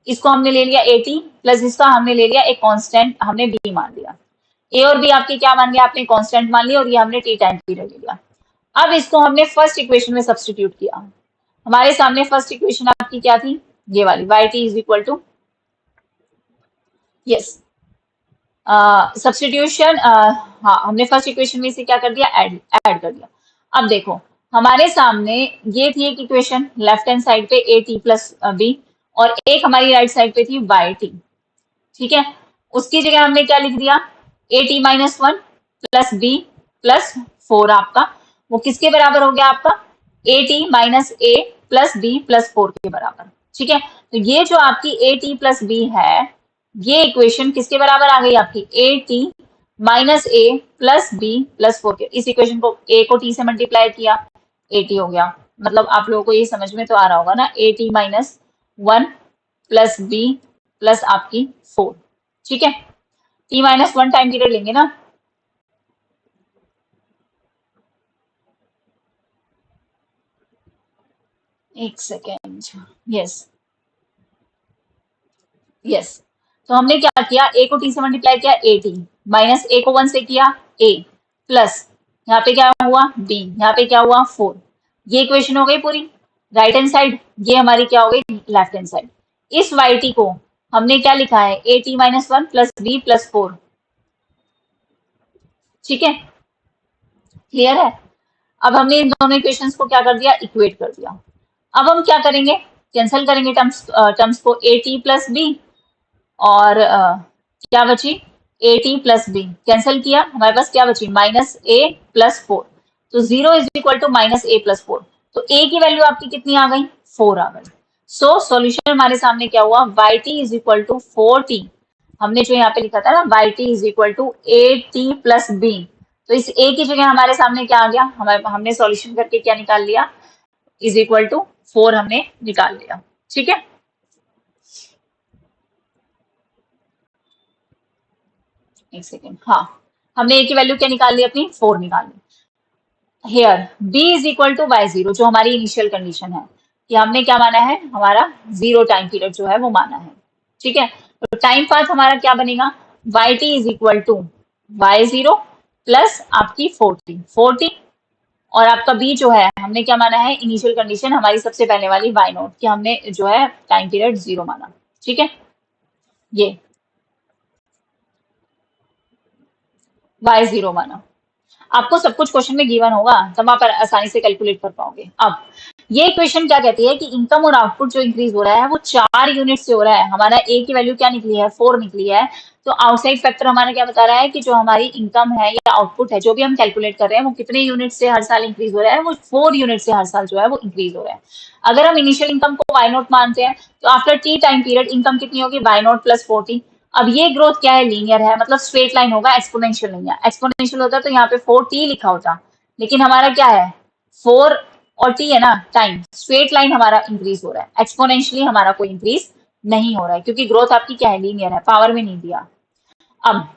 [SPEAKER 1] इसको हमने ले लिया ए टी, प्लस इसका हमने ले लिया एक कांस्टेंट, हमने बी मान लिया। ए और बी आपके क्या मान लिया, आपने कांस्टेंट मान लिया, और ये हमने टी टाइम पीरियड ले लिया। अब इसको हमने फर्स्ट इक्वेशन में सब्स्टिट्यूट किया। हमारे सामने फर्स्ट इक्वेशन आपकी क्या थी, ये वाली, y T is equal to, yes, substitution, हाँ, हमने फर्स्ट इक्वेशन में से क्या कर दिया, ऐड कर दिया। अब देखो, हमारे सामने ये थी एक इक्वेशन लेफ्ट हैंड साइड पे ए टी प्लस बी, और एक हमारी राइट साइड पे थी वाई टी। ठीक है, उसकी जगह हमने क्या लिख दिया, a t minus one plus b plus 4 आपका, वो किसके बराबर हो गया आपका, a t minus A plus b plus 4 के बराबर। ठीक है, तो ये जो आपकी ए टी प्लस बी है, ये इक्वेशन किसके बराबर आ गई आपकी, a t minus A plus b plus 4 के। इस इक्वेशन को ए को टी से मल्टीप्लाई किया, ए टी हो गया। मतलब आप लोगों को ये समझ में तो आ रहा होगा ना, a t minus one plus b plus आपकी 4। ठीक है, t minus one time period लेंगे ना, एक सेकेंड, यस यस। तो हमने क्या किया, ए को टी से मल्टीप्लाई किया, ए टी माइनस ए को 1 से किया, ए प्लस यहाँ पे क्या हुआ, बी, यहाँ पे क्या हुआ 4। ये इक्वेशन हो गई पूरी। राइट हैंड साइड, ये हमारी क्या हो गई लेफ्ट हैंड साइड। इस yt को हमने क्या लिखा है at minus one plus b plus four. ठीक है, क्लियर है। अब हमने इन दोनों इक्वेशंस को क्या कर दिया, इक्वेट कर दिया। अब हम क्या करेंगे, कैंसिल करेंगे टर्म्स को, ए टी प्लस बी और क्या बची a t plus b, cancel किया, हमारे पास क्या बची माइनस ए प्लस फोर। तो zero is equal to minus A plus four, तो ए की वैल्यू आपकी कितनी आ गई, फोर आ गई। सो सॉल्यूशन हमारे सामने क्या हुआ, y T is equal to four t. हमने जो यहाँ पे लिखा था ना y T is equal to a t plus b, तो इस ए की जगह हमारे सामने क्या आ गया, हमारे हमने सॉल्यूशन करके क्या निकाल लिया, इज इक्वल टू फोर हमने निकाल लिया। ठीक है, एक सेकेंड, हाँ, हमने ए की वैल्यू क्या निकाल ली अपनी, फोर निकाल ली। Here b is equal to by zero, जो हमारी इनिशियल कंडीशन है कि हमने क्या माना है, हमारा जीरो टाइम पीरियड जो है वो माना है। ठीक है, तो टाइम पाथ हमारा क्या बनेगा, y T is equal to y zero plus आपकी फोर्टी फोर्टी, और आपका b जो है हमने क्या माना है, इनिशियल कंडीशन हमारी सबसे पहले वाली वाई नोट कि हमने जो है टाइम पीरियड जीरो माना। ठीक है, ये वाई जीरो माना। आपको सब कुछ क्वेश्चन में गिवन होगा, तब आप आसानी से कैलकुलेट कर पाओगे। अब ये इक्वेशन क्या कहती है कि इनकम और आउटपुट जो इंक्रीज हो रहा है वो 4 यूनिट से हो रहा है। हमारा ए की वैल्यू क्या निकली है, फोर निकली है। तो आउटसाइड फैक्टर हमारा क्या बता रहा है कि जो हमारी इनकम है या आउटपुट है, जो भी हम कैलकुलेट कर रहे हैं, वो कितने यूनिट से हर साल इंक्रीज हो रहा है, वो 4 यूनिट से हर साल जो है वो इंक्रीज हो रहा है। अगर हम इनिशियल इनकम को वाई नोट मानते हैं, तो after T time period income कितनी होगी, वाई नोट प्लस फोर्टी। अब ये ग्रोथ क्या है, लीनियर है, मतलब स्ट्रेट लाइन होगा, एक्सपोनेंशियल नहीं है। एक्सपोनेंशियल होता तो यहाँ पे फोर टी लिखा होता, लेकिन हमारा क्या है, फोर और टी है ना टाइम, स्ट्रेट लाइन हमारा इंक्रीज हो रहा है, एक्सपोनेंशियली हमारा कोई इंक्रीज नहीं हो रहा है, क्योंकि ग्रोथ आपकी क्या है, लीनियर है, पावर में नहीं दिया। अब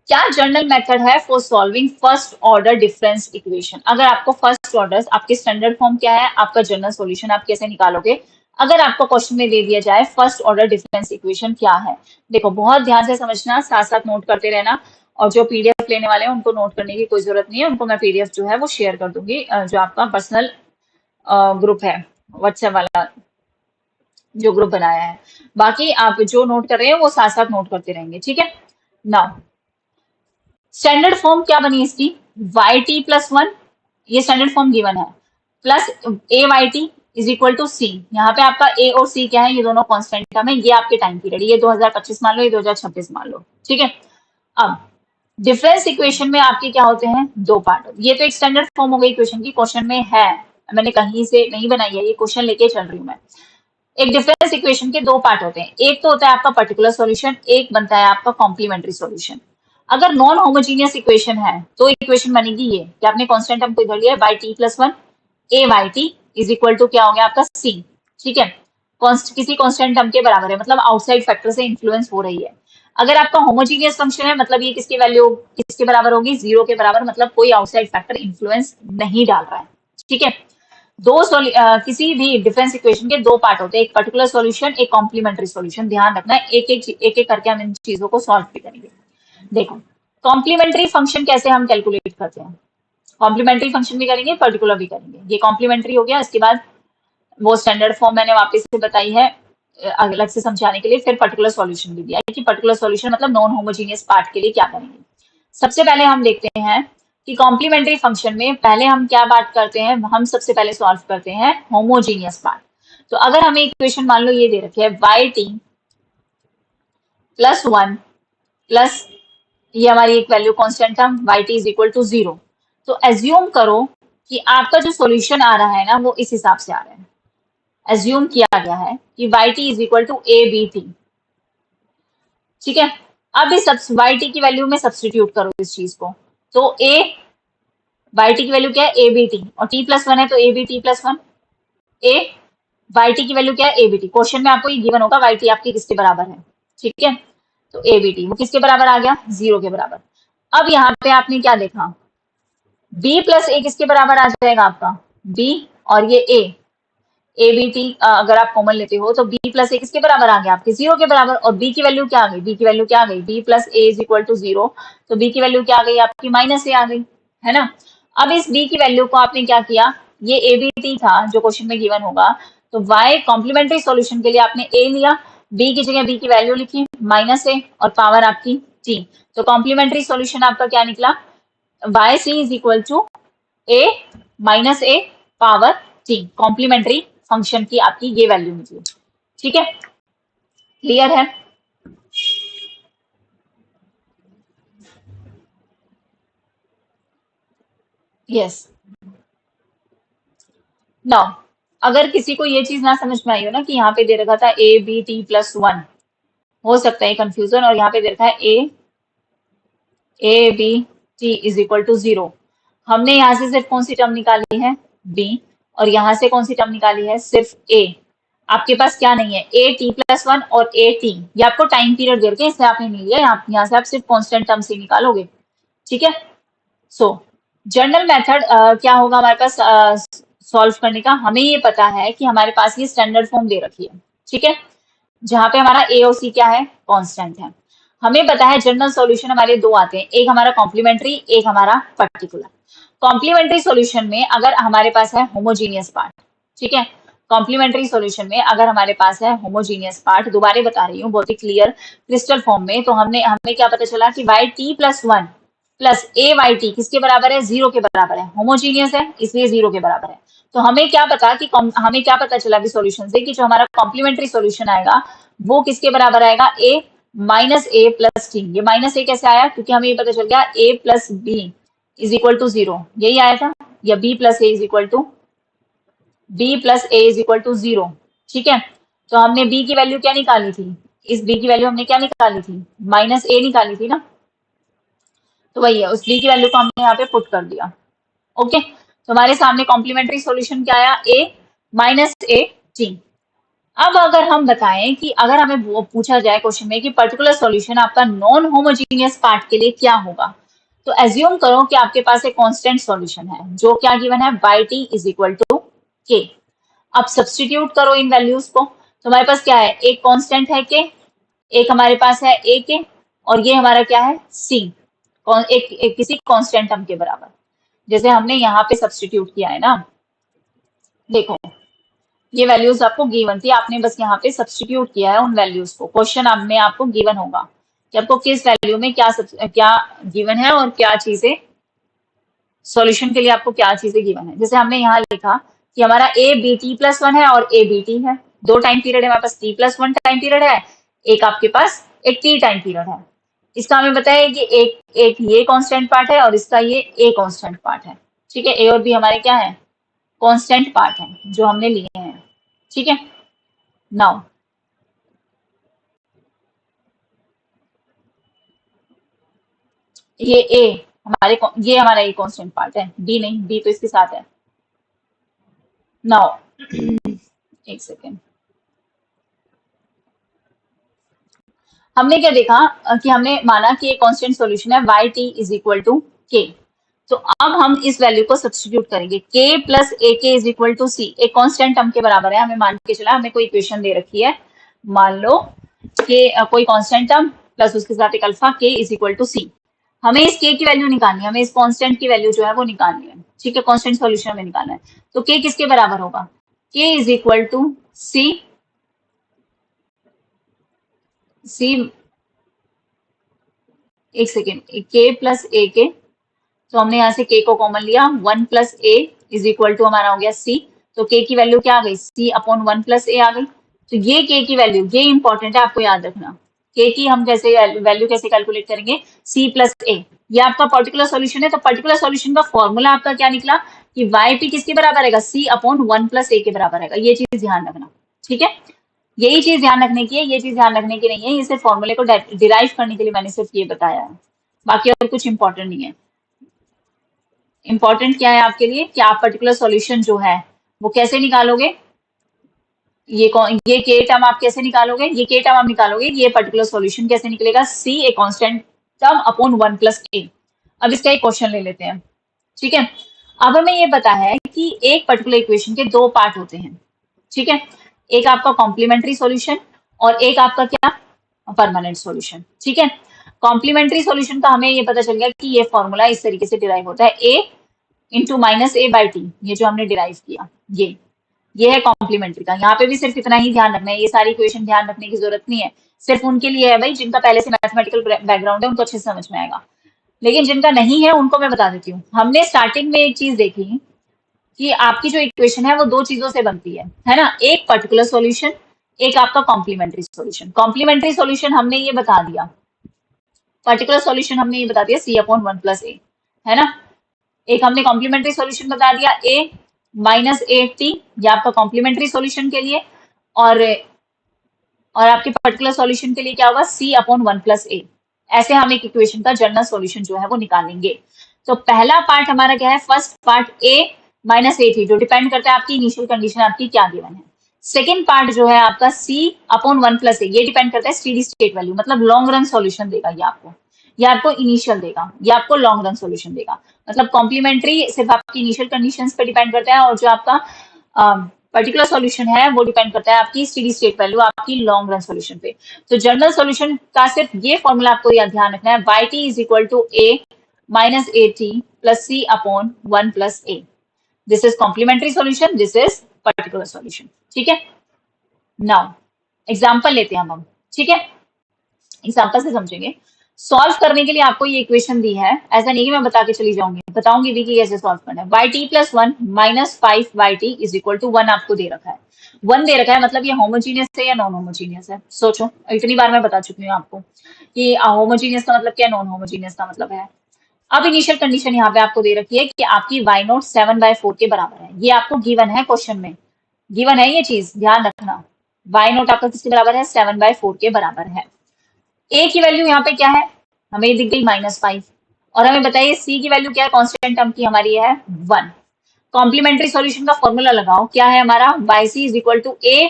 [SPEAKER 1] क्या जर्नल मेथड है for solving first order difference equation. अगर आपको फर्स्ट ऑर्डर, आपके स्टैंडर्ड फॉर्म क्या है, आपका जर्नल सॉल्यूशन आप कैसे निकालोगे, अगर आपको क्वेश्चन में दे दिया जाए फर्स्ट ऑर्डर डिफरेंस इक्वेशन क्या है। देखो बहुत ध्यान से समझना, साथ साथ नोट करते रहना, और जो पीडीएफ लेने वाले हैं उनको नोट करने की कोई जरूरत नहीं है, उनको मैं पीडीएफ जो है वो शेयर कर दूंगी, जो आपका पर्सनल ग्रुप है व्हाट्सएप वाला, जो ग्रुप बनाया है। बाकी आप जो नोट कर रहे हैं वो साथ साथ नोट करते रहेंगे। ठीक है, नाउ स्टैंडर्ड फॉर्म क्या बनी इसकी, वाई टी प्लस वन, ये स्टैंडर्ड फॉर्म गिवन है, plus A Y T is equal to C. यहाँ पे आपका ए और सी क्या है, ये दोनों कांस्टेंट टर्म है, ये आपके टाइम पीरियड, ये 2025 मान लो, ये 2026 मान लो। ठीक है, अब डिफरेंस इक्वेशन में आपके क्या होते हैं, दो पार्ट। ये तो एक स्टैंडर्ड फॉर्म हो गई इक्वेशन की, क्वेश्चन में है, मैंने कहीं से नहीं बनाई है, ये क्वेश्चन लेके चल रही हूँ मैं। एक डिफरेंस इक्वेशन के दो पार्ट होते हैं, एक तो होता है आपका पर्टिकुलर सॉल्यूशन, एक बनता है आपका कॉम्प्लीमेंट्री सॉल्यूशन। अगर नॉन होमोजीनियस इक्वेशन है तो इक्वेशन बनेगी ये कि आपने कांस्टेंट टर्म को इधर लिया y t plus one, a Y T is equal to क्या हो गया आपका सी। ठीक है, किसी कांस्टेंट टर्म के बराबर है, मतलब आउटसाइड फैक्टर से इन्फ्लुएंस हो रही है। अगर आपका होमोजीनियस फंक्शन है, मतलब ये किसकी वैल्यू किसके बराबर होगी, जीरो के बराबर, मतलब कोई आउटसाइड फैक्टर इन्फ्लुएंस नहीं डाल रहा है। ठीक है, किसी भी डिफरेंस इक्वेशन के दो पार्ट होते हैं, एक पर्टिकुलर सॉल्यूशन, एक कॉम्प्लीमेंट्री सॉल्यूशन। ध्यान रखना है, एक एक करके हम इन चीजों को सॉल्व भी करेंगे। देखो कॉम्प्लीमेंट्री फंक्शन कैसे हम कैलकुलेट करते हैं, कॉम्प्लीमेंट्री फंक्शन भी करेंगे, पर्टिकुलर भी करेंगे। ये कॉम्प्लीमेंट्री हो गया, इसके बाद वो स्टैंडर्ड फॉर्म मैंने वापस से बताई है अलग से समझाने के लिए, फिर पर्टिकुलर सॉल्यूशन भी दिया है कि पर्टिकुलर सॉल्यूशन मतलब नॉन होमोजीनियस पार्ट के लिए क्या करेंगे। सबसे पहले हम देखते हैं कि कॉम्प्लीमेंट्री फंक्शन में पहले हम क्या बात करते हैं, हम सबसे पहले सॉल्व करते हैं होमोजीनियस पार्ट। तो अगर हमें इक्वेशन मान लो ये दे रखी है y T plus one plus ये हमारी एक value constant term y T is equal to zero, तो एज्यूम करो कि आपका जो सॉल्यूशन आ रहा है ना वो इस हिसाब से आ रहा है। एज्यूम किया गया है कि Y T is equal to a b t. ठीक है, अब इस वाई टी की वैल्यू में सब्सटीट्यूट करो इस चीज को, तो ए वाई टी की वैल्यू क्या है, ए बी टी, और टी प्लस वन है तो a b t plus one. A Y t की वैल्यू क्या है, ए बी टी। क्वेश्चन में आपको ये गिवन होगा वाई टी आपकी किसके बराबर है। ठीक है, तो ए बी टी वो किसके बराबर आ गया, जीरो के बराबर। अब यहाँ पे आपने क्या देखा, बी प्लस ए किसके बराबर आ जाएगा आपका, बी, और ये ए बी टी अगर आप कॉमन लेते हो तो बी प्लस ए किसके बराबर आ गया आपके, जीरो के बराबर। और बी की वैल्यू क्या आ गई, बी की वैल्यू क्या आ गई, b plus A is equal to zero, तो बी की वैल्यू क्या आ गई आपकी, माइनस ए आ गई, है ना। अब इस बी की वैल्यू को आपने क्या किया, ये ए बी टी था जो क्वेश्चन में गिवन होगा, तो y कॉम्प्लीमेंट्री सॉल्यूशन के लिए आपने a लिया, b की जगह b की वैल्यू लिखी -a और पावर आपकी t। तो कॉम्प्लीमेंट्री सॉल्यूशन आपका क्या निकला, yc is equal to a minus a power t। Complementary function की आपकी ये वैल्यू निकली। ठीक है, क्लियर है? यस। नाउ अगर किसी को ये चीज ना समझ में आई हो ना कि यहाँ पे दे रखा था a b t plus one, हो सकता है कंफ्यूजन, और यहाँ पे दे रखा है a b t is equal to 0। हमने यहाँ से सिर्फ कौन सी टर्म निकाली है, b, और यहाँ से कौन सी टर्म निकाली है, सिर्फ a। आपके पास क्या नहीं है, ए टी प्लस वन और ए टी, ये आपको टाइम पीरियड दे रखे हैं, इससे आपने नहीं लिया, यहाँ से आप सिर्फ कॉन्स्टेंट टर्म से निकालोगे। ठीक है, सो जनरल मेथड क्या होगा हमारे पास सॉल्व करने का, हमें ये पता है कि हमारे पास ये स्टैंडर्ड फॉर्म दे रखी है। ठीक है, जहां पे हमारा ए और सी क्या है, कांस्टेंट है। हमें पता है जनरल सॉल्यूशन हमारे दो आते हैं, एक हमारा कॉम्प्लीमेंट्री, एक हमारा पर्टिकुलर। कॉम्प्लीमेंट्री सॉल्यूशन में अगर हमारे पास है होमोजीनियस पार्ट, ठीक है, कॉम्प्लीमेंट्री सॉल्यूशन में अगर हमारे पास है होमोजीनियस पार्ट, दोबारा बता रही हूँ बहुत ही क्लियर क्रिस्टल फॉर्म में, तो हमें क्या पता चला कि Y T plus one plus A Y T किसके बराबर है, 0 के बराबर है, होमोजीनियस है इसलिए 0 के बराबर है। तो हमें क्या पता कि हमें क्या पता चला कि सॉल्यूशन से कि जो हमारा कॉम्प्लीमेंट्री सॉल्यूशन आएगा वो किसके बराबर आएगा, A minus A plus T. ये माइनस ए कैसे आया, क्योंकि हमें ये पता चल गया A plus B is equal to 0, यही आया था, या B plus A is equal to zero. ठीक है, तो हमने बी की वैल्यू क्या निकाली थी, इस बी की वैल्यू हमने क्या निकाली थी, माइनस ए निकाली थी ना, तो वही है, उस बी की वैल्यू को हमने यहाँ पे पुट कर दिया। ओके, तो हमारे सामने कॉम्प्लीमेंट्री सॉल्यूशन क्या आया, ए माइनस ए टी। अब अगर हम बताएं कि अगर हमें वो पूछा जाए क्वेश्चन में कि पर्टिकुलर सॉल्यूशन आपका नॉन होमोजीनियस पार्ट के लिए क्या होगा, तो एज्यूम करो कि आपके पास एक कांस्टेंट सॉल्यूशन है जो क्या गिवन है, y t is equal to k. अब सब्सटीट्यूट करो इन वैल्यूज को, तो हमारे पास क्या है, एक कांस्टेंट है के, एक हमारे पास है ए के, और ये हमारा क्या है सी, एक किसी कांस्टेंट टर्म के बराबर, जैसे हमने यहाँ पे सब्सटीट्यूट किया है ना। देखो ये वैल्यूज आपको गिवन थी, आपने बस यहाँ पे सब्सटीट्यूट किया है उन वैल्यूज को। क्वेश्चन अब में आपको गिवन होगा कि आपको किस वैल्यू में क्या गिवन है और क्या चीजें सॉल्यूशन के लिए आपको क्या चीजें गिवन है। जैसे हमने यहाँ लिखा कि हमारा a b t plus one है और ए बी टी है, दो टाइम पीरियड है हमारे पास, T plus one time period है, एक आपके पास एक टी टाइम पीरियड है। इसका हमें बताया कि एक ये कांस्टेंट पार्ट है और इसका ये ए कांस्टेंट पार्ट है। ठीक है, ए और बी हमारे क्या है, कांस्टेंट पार्ट है जो हमने लिए हैं। ठीक है, नाउ ये ए ये हमारा ए कांस्टेंट पार्ट है, बी नहीं, बी तो इसके साथ है। नाउ एक सेकेंड, हमने क्या देखा कि हमने माना कि एक कांस्टेंट सॉल्यूशन है y t is equal to k. तो अब हम इस वैल्यू को सब्स्टिट्यूट करेंगे, k प्लस ए के इज इक्वल टू सी, एक कांस्टेंट टर्म के बराबर है। हमें मान के चला, हमें कोई इक्वेशन दे रखी है, मान लो कि कोई कांस्टेंट टर्म प्लस उसके साथ एक alpha k is equal to C. हमें इस k की वैल्यू निकालनी है, हमें इस कांस्टेंट की वैल्यू जो है वो निकालनी है। ठीक है, कांस्टेंट सॉल्यूशन में निकालना है, तो k किसके बराबर होगा, k इज इक्वल टू सी, एक सेकेंड, के प्लस ए के, तो हमने यहाँ से के को कॉमन लिया, one plus A is equal to हमारा हो गया सी। तो के की वैल्यू क्या आ गई, सी अपॉन वन प्लस ए आ गई। तो ये के की वैल्यू, ये इंपॉर्टेंट है आपको याद रखना, के की हम कैसे वैल्यू कैसे कैलकुलेट करेंगे, सी प्लस ए। ये आपका पर्टिकुलर सॉल्यूशन है, तो पर्टिकुलर सॉल्यूशन का फॉर्मूला आपका क्या निकला कि वाई पी किसके बराबर आएगा, सी अपॉन वन प्लस ए के बराबर आएगा। ये चीज ध्यान रखना। ठीक है, यही चीज ध्यान रखने की है, ये चीज ध्यान रखने की नहीं है, ये सिर्फ फॉर्मूले को डिराइव करने के लिए मैंने सिर्फ ये बताया है, बाकी और कुछ इंपॉर्टेंट नहीं है। इंपॉर्टेंट क्या है आपके लिए कि आप पर्टिकुलर सॉल्यूशन जो है वो कैसे निकालोगे, ये के टर्म आप कैसे निकालोगे, ये के टर्म आप निकालोगे, ये पर्टिकुलर सॉल्यूशन कैसे निकलेगा, C A constant term upon one plus A. अब इसका एक क्वेश्चन ले लेते हैं। ठीक है, अब हमें ये पता है कि एक पर्टिकुलर इक्वेशन के दो पार्ट होते हैं। ठीक है, एक आपका कॉम्प्लीमेंट्री सॉल्यूशन और एक आपका क्या, परमानेंट सॉल्यूशन। ठीक है, कॉम्प्लीमेंट्री सॉल्यूशन का हमें ये पता चल गया कि ये फॉर्मूला इस तरीके से डिराइव होता है, A into minus A by T, ये जो हमने डिराइव किया, ये है कॉम्प्लीमेंट्री का। यहाँ पे भी सिर्फ इतना ही ध्यान रखना है, ये सारी इक्वेशन ध्यान रखने की जरूरत नहीं है, सिर्फ उनके लिए है भाई जिनका पहले से मैथमेटिकल बैकग्राउंड है, उनको अच्छे से समझ में आएगा। लेकिन जिनका नहीं है उनको मैं बता देती हूँ। हमने स्टार्टिंग में एक चीज देखी कि आपकी जो इक्वेशन है वो दो चीजों से बनती है ना, एक पर्टिकुलर सॉल्यूशन, एक आपका कॉम्प्लीमेंट्री सॉल्यूशन। कॉम्प्लीमेंट्री सॉल्यूशन हमने ये बता दिया, पर्टिकुलर सॉल्यूशन हमने ये बता दिया सी अपॉन वन प्लस ए, है ना। एक हमने कॉम्प्लीमेंट्री सॉल्यूशन बता दिया ए माइनस ए टी, ये आपका कॉम्प्लीमेंट्री सॉल्यूशन के लिए, और आपके पर्टिकुलर सॉल्यूशन के लिए क्या होगा, सी अपॉन वन प्लस ए। ऐसे हम एक इक्वेशन का जनरल सॉल्यूशन जो है वो निकालेंगे। तो पहला पार्ट हमारा क्या है, फर्स्ट पार्ट ए माइनस ए थी, जो डिपेंड करता है आपकी इनिशियल कंडीशन आपकी क्या गिवन है। सेकेंड पार्ट जो है आपका सी अपॉन वन प्लस ए, ये डिपेंड करता है स्टेडी स्टेट वैल्यू, मतलब लॉन्ग रन सॉल्यूशन देगा ये आपको, या आपको इनिशियल देगा, या आपको लॉन्ग रन सॉल्यूशन देगा। मतलब कॉम्प्लीमेंट्री सिर्फ आपकी इनिशियल कंडीशंस पे डिपेंड करता है, और जो आपका पर्टिकुलर सॉल्यूशन है वो डिपेंड करता है आपकी स्टेडी स्टेट वैल्यू, आपकी लॉन्ग रन सॉल्यूशन पे। तो जनरल सॉल्यूशन का सिर्फ ये फॉर्मूला आपको याद ध्यान रखना है, y t is equal to a minus a t plus c upon one plus a. This is complementary solution, this is particular solution. ठीक है, नाउ एग्जाम्पल लेते हैं हम, ठीक है, एग्जाम्पल से समझेंगे। सॉल्व करने के लिए आपको ये इक्वेशन दी है, ऐसा नहीं कि मैं बता के चली जाऊंगी, बताऊंगी भी कि कैसे सॉल्व करना है। Y T plus one minus five y T is equal to one आपको दे रखा है, वन दे रखा है, मतलब ये होमोजीनियस है या नॉन होमोजीनियस है। सोचो, इतनी बार मैं बता चुकी हूँ आपको कि होमोजीनियस का मतलब क्या, नॉन होमोजीनियस का मतलब है। अब इनिशियल कंडीशन यहाँ पे आपको दे रखी है कि आपकी वाई नोट 7/4 के बराबर है, ये आपको गिवन है क्वेश्चन में, गिवन है ये चीज, ध्यान रखना। वाई नोट आपका किसके बराबर है, 7/4 के बराबर है। ए की वैल्यू यहाँ पे क्या है, हमें दिख गई -5, और हमें बताइए सी की वैल्यू क्या है, कांस्टेंट टर्म की हमारी है 1। कॉम्प्लीमेंट्री सॉल्यूशन का फॉर्मूला लगाओ, क्या है हमारा, y c is equal to a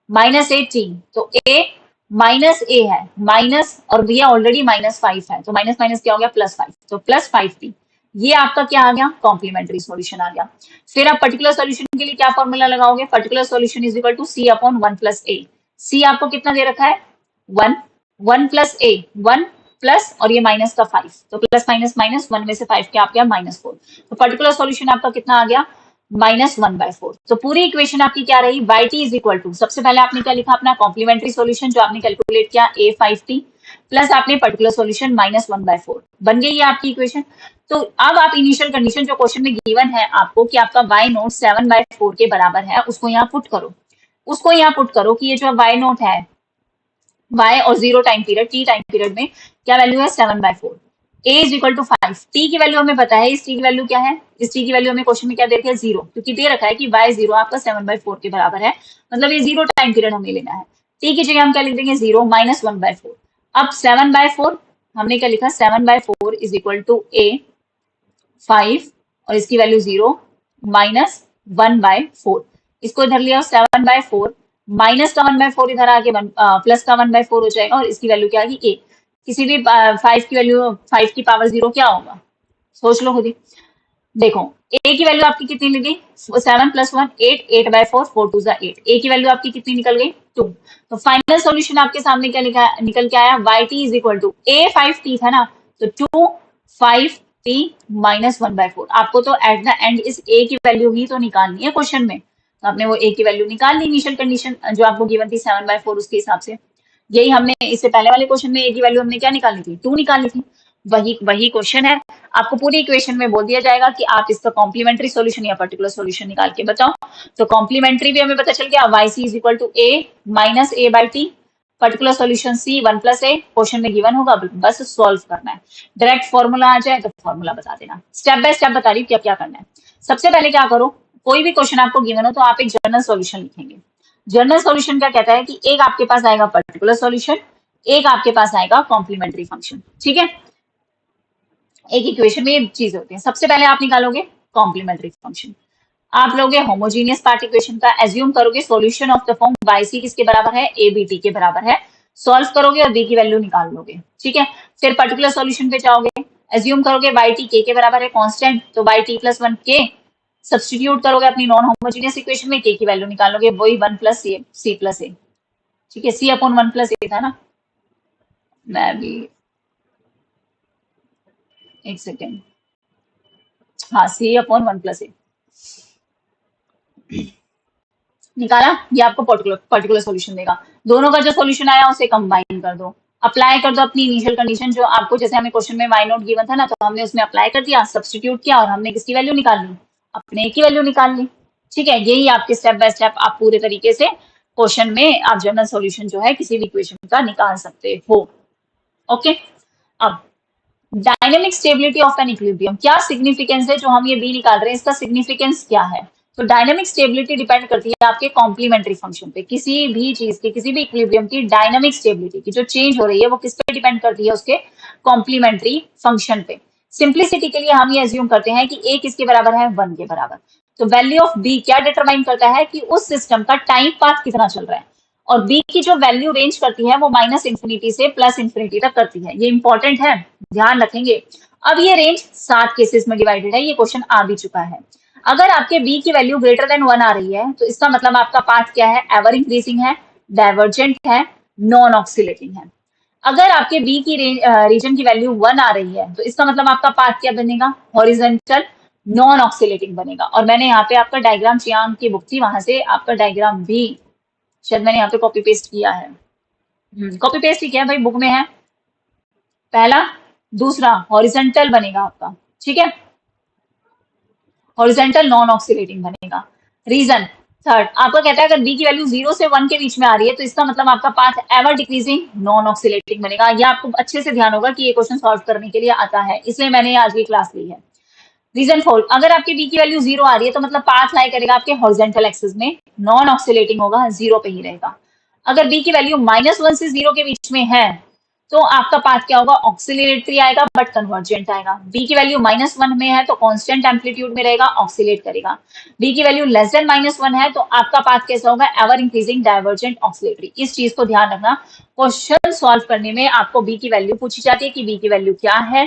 [SPEAKER 1] minus a t. तो ए माइनस ए है, माइनस, और भैया ऑलरेडी -5 है, तो माइनस माइनस क्या हो गया, +5, तो +5t। ये आपका क्या आ गया, कॉम्प्लीमेंट्री सॉल्यूशन आ गया। फिर आप पर्टिकुलर सॉल्यूशन के लिए क्या फॉर्मूला लगाओगे, particular solution is equal to C upon one plus A. C आपको कितना दे रखा है, 1, 1 प्लस ए, 1 प्लस, और ये माइनस का 5, तो प्लस माइनस माइनस, 1 में से 5 क्या, आप गया -4। तो पर्टिकुलर सॉल्यूशन आपका कितना आ गया, -1/4। तो पूरी इक्वेशन आपकी क्या रही, y T is equal to, सबसे पहले आपने क्या लिखा, अपना कॉम्प्लीमेंट्री सॉल्यूशन जो आपने कैलकुलेट किया A5t, प्लस आपने पर्टिकुलर सॉल्यूशन -1/4, बन गई है आपकी इक्वेशन। तो अब आप इनिशियल कंडीशन जो क्वेश्चन में गिवन है आपको कि आपका वाई नोट 7/4 के बराबर है, उसको यहाँ पुट करो, उसको यहाँ पुट करो कि ये जो वाई नोट है, y और 0 time period, t time period में क्या वैल्यू है, 7/4। a is equal to 5, t की वैल्यू हमें पता है, इस t की वैल्यू क्या है, इस t की वैल्यू हमें क्वेश्चन में क्या दे रखा है, 0, क्योंकि दे रखा है कि y 0 आपका 7/4 के बराबर है, मतलब ये 0 टाइम पीरियड हमें लेना है। t की जगह हम क्या लिख देंगे, 0 -1/4। अब 7/4 हमने क्या लिखा, 7/4 इज इक्वल टू a 5, और इसकी वैल्यू 0 -1/4। इसको इधर लिया 7/4, माइनस का 1/4 इधर आके प्लस का 1/4 हो जाएगा, और इसकी वैल्यू क्या आएगी, ए। किसी भी 5 की वैल्यू, 5 की पावर 0 क्या होगा, सोच लो खुद ही। देखो, ए की वैल्यू आपकी कितनी लगी, 7 + 1 8, 8/4, 4 2 8, ए की वैल्यू आपकी कितनी निकल गई, 2। तो फाइनल सॉल्यूशन आपके सामने क्या लिखा, निकल के आया, y T is equal to a 5t था ना, तो 2 5t -1/4। आपको तो एट द एंड इस ए की वैल्यू ही तो निकालनी है क्वेश्चन में, तो आपने वो ए की वैल्यू निकाल ली इनिशियल कंडीशन जो आपको गिवन थी 7/4, उसके हिसाब से। यही हमने इससे पहले वाले क्वेश्चन में ए की वैल्यू हमने क्या निकालनी थी, 2 निकालनी थी। वही क्वेश्चन है, आपको पूरी इक्वेशन में बोल दिया जाएगा कि आप इसका कॉम्प्लीमेंट्री सॉल्यूशन या पर्टिकुलर सॉल्यूशन निकाल के बताओ। तो कॉम्प्लीमेंट्री भी हमें पता चल गया, y c is equal to a minus A by t, particular solution c 1 + a, question में गिवन होगा, बस सॉल्व करना है। डायरेक्ट फॉर्मूला आ जाए तो फॉर्मूला बता देना, स्टेप बाय स्टेप बता रही हूँ क्या क्या करना है। सबसे पहले क्या करो, कोई भी क्वेश्चन आपको गिवन हो तो आप एक जनरल सॉल्यूशन लिखेंगे। जनरल सॉल्यूशन क्या कहता है कि एक आपके पास आएगा पर्टिकुलर सॉल्यूशन, एक आपके पास आएगा कॉम्प्लीमेंट्री फंक्शन, ठीक है। एक इक्वेशन में ये चीज होती है। सबसे पहले आप निकालोगे कॉम्प्लीमेंट्री फंक्शन, आप लोगे होमोजीनियस पार्ट इक्वेशन का, एज्यूम करोगे solution of the form y c किसके बराबर है, ए बी टी के बराबर है, सॉल्व करोगे और बी की वैल्यू निकाल लोगे, ठीक है। फिर पर्टिकुलर सॉल्यूशन पे जाओगे, एज्यूम करोगे वाई टी के बराबर है कांस्टेंट, तो वाई टी प्लस वन के सब्सटीट्यूट करोगे अपनी नॉन होमोजीनियस इक्वेशन में, के की वैल्यू निकालोगे, वही 1 + सी प्लस ए, ठीक है। सी अपॉन 1 + ए था ना, मैं भी एक सेकेंड, हाँ, C/1 + A निकाला, ये आपको पर्टिकुलर पर्टिकुलर सॉल्यूशन देगा। दोनों का जो सॉल्यूशन आया उसे कंबाइन कर दो, अप्लाई कर दो अपनी इनिशियल कंडीशन जो आपको, जैसे हमें क्वेश्चन में वाई नॉट गिवन था ना, तो हमने उसमें अप्लाई कर दिया, सब्सटीट्यूट किया और हमने किसकी वैल्यू निकाल ली, अपने A की वैल्यू निकाल ली। ठीक है, यही आपके स्टेप बाय स्टेप आप पूरे तरीके से क्वेश्चन में आप जनरल सॉल्यूशन जो है किसी भी इक्वेशन का निकाल सकते हो। ओके, अब dynamic stability of an equilibrium, क्या सिग्निफिकेंस है जो हम ये बी निकाल रहे हैं, इसका सिग्निफिकेंस क्या है। तो डायनेमिक स्टेबिलिटी डिपेंड करती है आपके कॉम्प्लीमेंट्री फंक्शन पे, किसी भी चीज की, किसी भी इक्विलिब्रियम की डायनेमिक स्टेबिलिटी की जो चेंज हो रही है वो किस पे डिपेंड करती है, उसके कॉम्प्लीमेंट्री फंक्शन पे। सिंप्लिसिटी के लिए हम ये एज्यूम करते हैं कि ए किसके बराबर है, 1 के बराबर। तो वैल्यू ऑफ बी क्या डिटरमाइन करता है कि उस सिस्टम का टाइम पाथ कितना चल रहा है, और बी की जो वैल्यू रेंज करती है वो -∞ से +∞ तक करती है। ये इंपॉर्टेंट है, ध्यान रखेंगे। अब ये रेंज 7 केसेस में डिवाइडेड है, ये क्वेश्चन आ भी चुका है। अगर आपके बी की वैल्यू ग्रेटर देन 1 आ रही है तो इसका मतलब आपका पाथ क्या है, एवर इंक्रीजिंग है, डाइवर्जेंट है, नॉन ऑक्सीलेटिंग है। अगर आपके बी की रीजन की वैल्यू 1 आ रही है तो इसका मतलब आपका पाथ क्या बनेगा, हॉरिजॉन्टल नॉन ऑक्सीलेटिंग बनेगा। और मैंने यहाँ पे आपका डायग्राम, चियांग की बुक थी वहां से आपका डायग्राम भी शायद मैंने यहाँ पे कॉपी पेस्ट किया है, कॉपी पेस्ट ही किया है भाई, बुक में है। पहला, दूसरा हॉरिजॉन्टल बनेगा आपका, ठीक है, हॉरिजॉन्टल नॉन ऑक्सीलेटिंग बनेगा। रीजन थर्ड, आपका कहता है अगर बी की वैल्यू 0 से 1 के बीच में आ रही है तो इसका मतलब आपका path ever decreasing non oscillating बनेगा। ये आपको अच्छे से ध्यान होगा कि ये क्वेश्चन सॉल्व करने के लिए आता है, इसलिए मैंने आज की क्लास ली है। रीजन फोर, अगर आपके बी की वैल्यू 0 आ रही है तो मतलब पाथ लाई करेगा आपके हॉरिजॉन्टल एक्सिस में, नॉन ऑक्सीलेटिंग होगा, 0 पे ही रहेगा। अगर बी की वैल्यू -1 से 0 के बीच में है तो आपका पाथ क्या होगा, ऑक्सीलेटरी आएगा बट कन्वर्जेंट आएगा। बी की वैल्यू -1 में है तो कांस्टेंट एम्पलीट्यूड में रहेगा, ऑक्सीलेट करेगा। बी की वैल्यू लेस देन -1 है तो आपका पाथ कैसा होगा, एवर इंक्रीजिंग डाइवर्जेंट ऑक्सीलेटरी। इस चीज को ध्यान रखना, क्वेश्चन सॉल्व करने में आपको बी की वैल्यू पूछी जाती है कि बी की वैल्यू क्या है,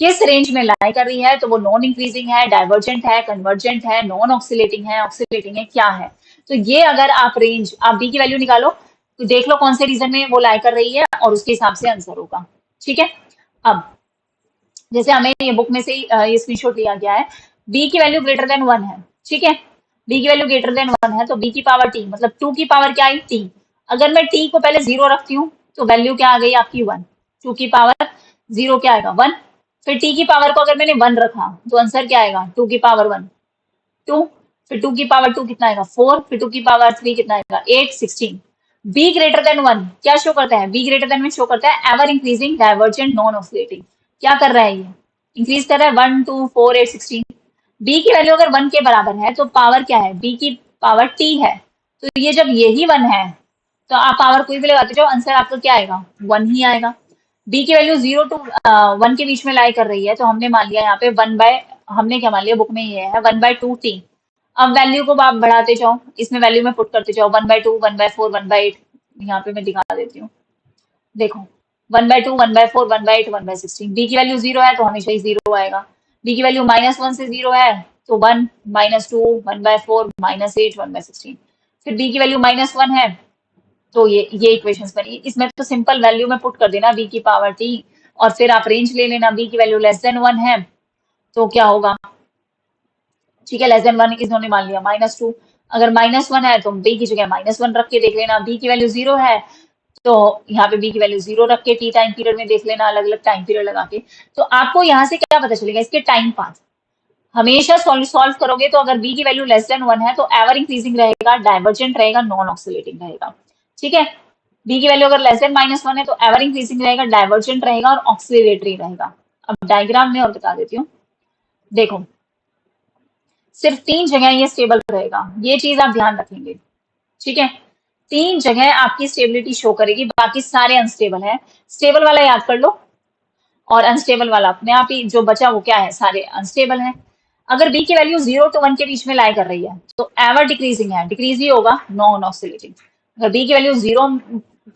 [SPEAKER 1] किस रेंज में लाई कर रही है, तो वो नॉन इंक्रीजिंग है, डाइवर्जेंट है, कन्वर्जेंट है, नॉन ऑक्सीलेटिंग है, क्या है। तो ये अगर आप रेंज, आप बी की वैल्यू निकालो तो देख लो कौन से रीजन में वो लाई कर रही है और उसके हिसाब से आंसर होगा। ठीक है, अब जैसे हमें ये बुक में से ये स्क्रीनशॉट लिया गया है, बी की वैल्यू ग्रेटर देन 1 है, ठीक है, बी की वैल्यू ग्रेटर देन 1 है तो बी की पावर टी, मतलब 2 की पावर क्या आई, टी। अगर मैं टी को पहले 0 रखती हूँ तो वैल्यू क्या आ गई आपकी 1, 2 की पावर 0 क्या आएगा, 1। फिर टी की पावर को अगर मैंने 1 रखा तो आंसर क्या आएगा, 2 की पावर 1, 2। फिर 2 की पावर 2 कितना आएगा, 4। फिर 2 की पावर 3 कितना आएगा, 8, 16। बी ग्रेटर देन 1 क्या शो करता है, बी ग्रेटर देन में शो करता है ever increasing divergent non oscillating. क्या कर रहा है ये, इंक्रीज कर रहा है, 1, 2, 4, 8, 16। बी की वैल्यू अगर 1 के बराबर है तो पावर क्या है, बी की पावर टी है, तो ये जब यही 1 है तो आप पावर कोई भी लगाते जाओ, आंसर आपका क्या आएगा, 1 ही आएगा। बी की वैल्यू 0 to 1 के बीच में लाई कर रही है तो हमने मान लिया यहाँ पे 1 बाय, हमने क्या मान लिया, बुक में ये है 1/2 टी। अब वैल्यू को आप बढ़ाते जाओ, इसमें वैल्यू में पुट करते जाओ, 1/2, 1/4, 1/8। यहाँ पे मैं दिखा देती हूँ, देखो 1/2, 1/4, 1/8, 1/16। बी की वैल्यू 0 है तो हमेशा ही 0 आएगा। बी की वैल्यू -1 से 0 है तो 1, -2, 1/4, -8, 1/16। फिर बी की वैल्यू -1 है तो ये इक्वेशंस बनी। इसमें तो सिंपल वैल्यू में पुट कर देना बी की पावर टी, और फिर आप रेंज ले लेना, बी की वैल्यू लेस देन 1 है तो क्या होगा, ठीक है, लेस देन 1 इन्होंने मान लिया -2। अगर -1 है तो बी की जगह -1 रख के देख लेना, बी की वैल्यू 0 है तो यहाँ पे बी की वैल्यू 0 रख के टी टाइम पीरियड में देख लेना, अलग अलग टाइम पीरियड लगा के। तो आपको यहाँ से क्या पता चलेगा, इसके टाइम पाथ। हमेशा सॉल्व करोगे तो अगर बी की वैल्यू लेस देन 1 है तो एवर इंक्रीजिंग रहेगा, डाइवर्जेंट रहेगा, नॉन ऑक्सीलेटिंग रहेगा। ठीक है, बी की वैल्यू अगर लेस देन -1 है तो एवर इंक्रीजिंग रहेगा, डाइवर्जेंट रहेगा और ऑक्सीलेटरी रहेगा। अब डायग्राम में और बता देती हूँ, देखो सिर्फ 3 जगह ये स्टेबल रहेगा, ये चीज आप ध्यान रखेंगे। ठीक है, 3 जगह आपकी स्टेबिलिटी शो करेगी, बाकी सारे अनस्टेबल है। स्टेबल वाला याद कर लो और अनस्टेबल वाला अपने आप ही जो बचा वो क्या है, सारे अनस्टेबल है। अगर बी की वैल्यू 0 to 1 के बीच में लाई कर रही है तो एवर डिक्रीजिंग है, डिक्रीज ही होगा, नॉन ऑक्सीलेटिंग। अगर बी की वैल्यू 0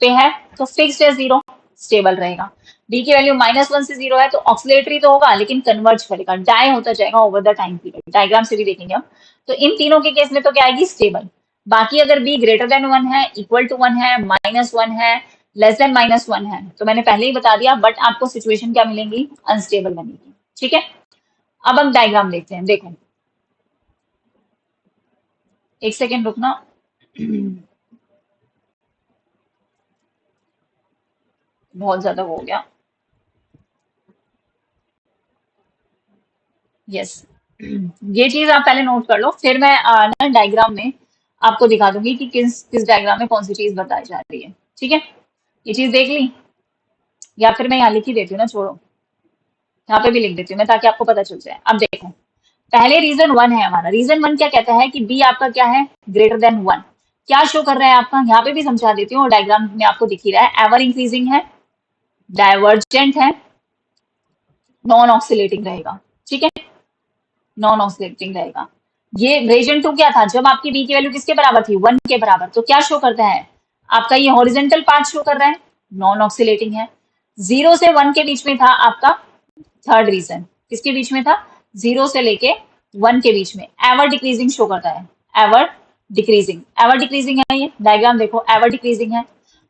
[SPEAKER 1] पे है तो फिक्स्ड है 0, स्टेबल रहेगा। बी की वैल्यू -1 से 0 है तो ऑक्सीलेटरी तो होगा लेकिन कन्वर्ज करेगा, डाई होता जाएगा over the time period, diagram से भी देखेंगे हम। तो इन तीनों के केस में तो क्या आएगी, स्टेबल। बाकी अगर बी ग्रेटर देन 1 है, इक्वल टू 1 है, -1 है, लेस देन -1 है, तो मैंने पहले ही बता दिया, बट आपको सिचुएशन क्या मिलेंगी, अनस्टेबल बनेगी। ठीक है, अब हम डायग्राम देखते हैं, देखो एक सेकेंड रुकना। बहुत ज्यादा हो गया। यस, ये चीज आप पहले नोट कर लो, फिर मैं ना डायग्राम में आपको दिखा दूंगी कि किस किस डायग्राम में कौन सी चीज बताई जा रही है। ठीक है, ये चीज देख ली, या फिर मैं यहाँ लिख ही देती हूँ ना, छोड़ो, यहाँ पे भी लिख देती हूँ मैं ताकि आपको पता चल जाए। अब देखो, पहले रीजन वन है हमारा। रीजन वन क्या कहता है कि बी आपका क्या है, ग्रेटर देन वन। क्या शो कर रहा है आपका, यहाँ पे भी समझा देती हूँ और डायग्राम में आपको दिख ही रहा है। एवर इंक्रीजिंग है, डाइवर्जेंट है, नॉन ऑक्सीलेटिंग रहेगा। ठीक है, नॉन ऑक्सीलेटिंग रहेगा। ये रीजन टू क्या था, जब आपकी बी की वैल्यू किसके बराबर थी, वन के बराबर, तो क्या शो करता है आपका, ये हॉरिजेंटल पार्ट शो कर रहा है, नॉन ऑक्सीलेटिंग है। जीरो से वन के बीच में था आपका थर्ड रीजन, किसके बीच में था, जीरो से लेके वन के बीच में, एवर डिक्रीजिंग शो करता है, एवर डिक्रीजिंग, एवर डिक्रीजिंग है। ये डायग्राम देखो, एवर डिक्रीजिंग है,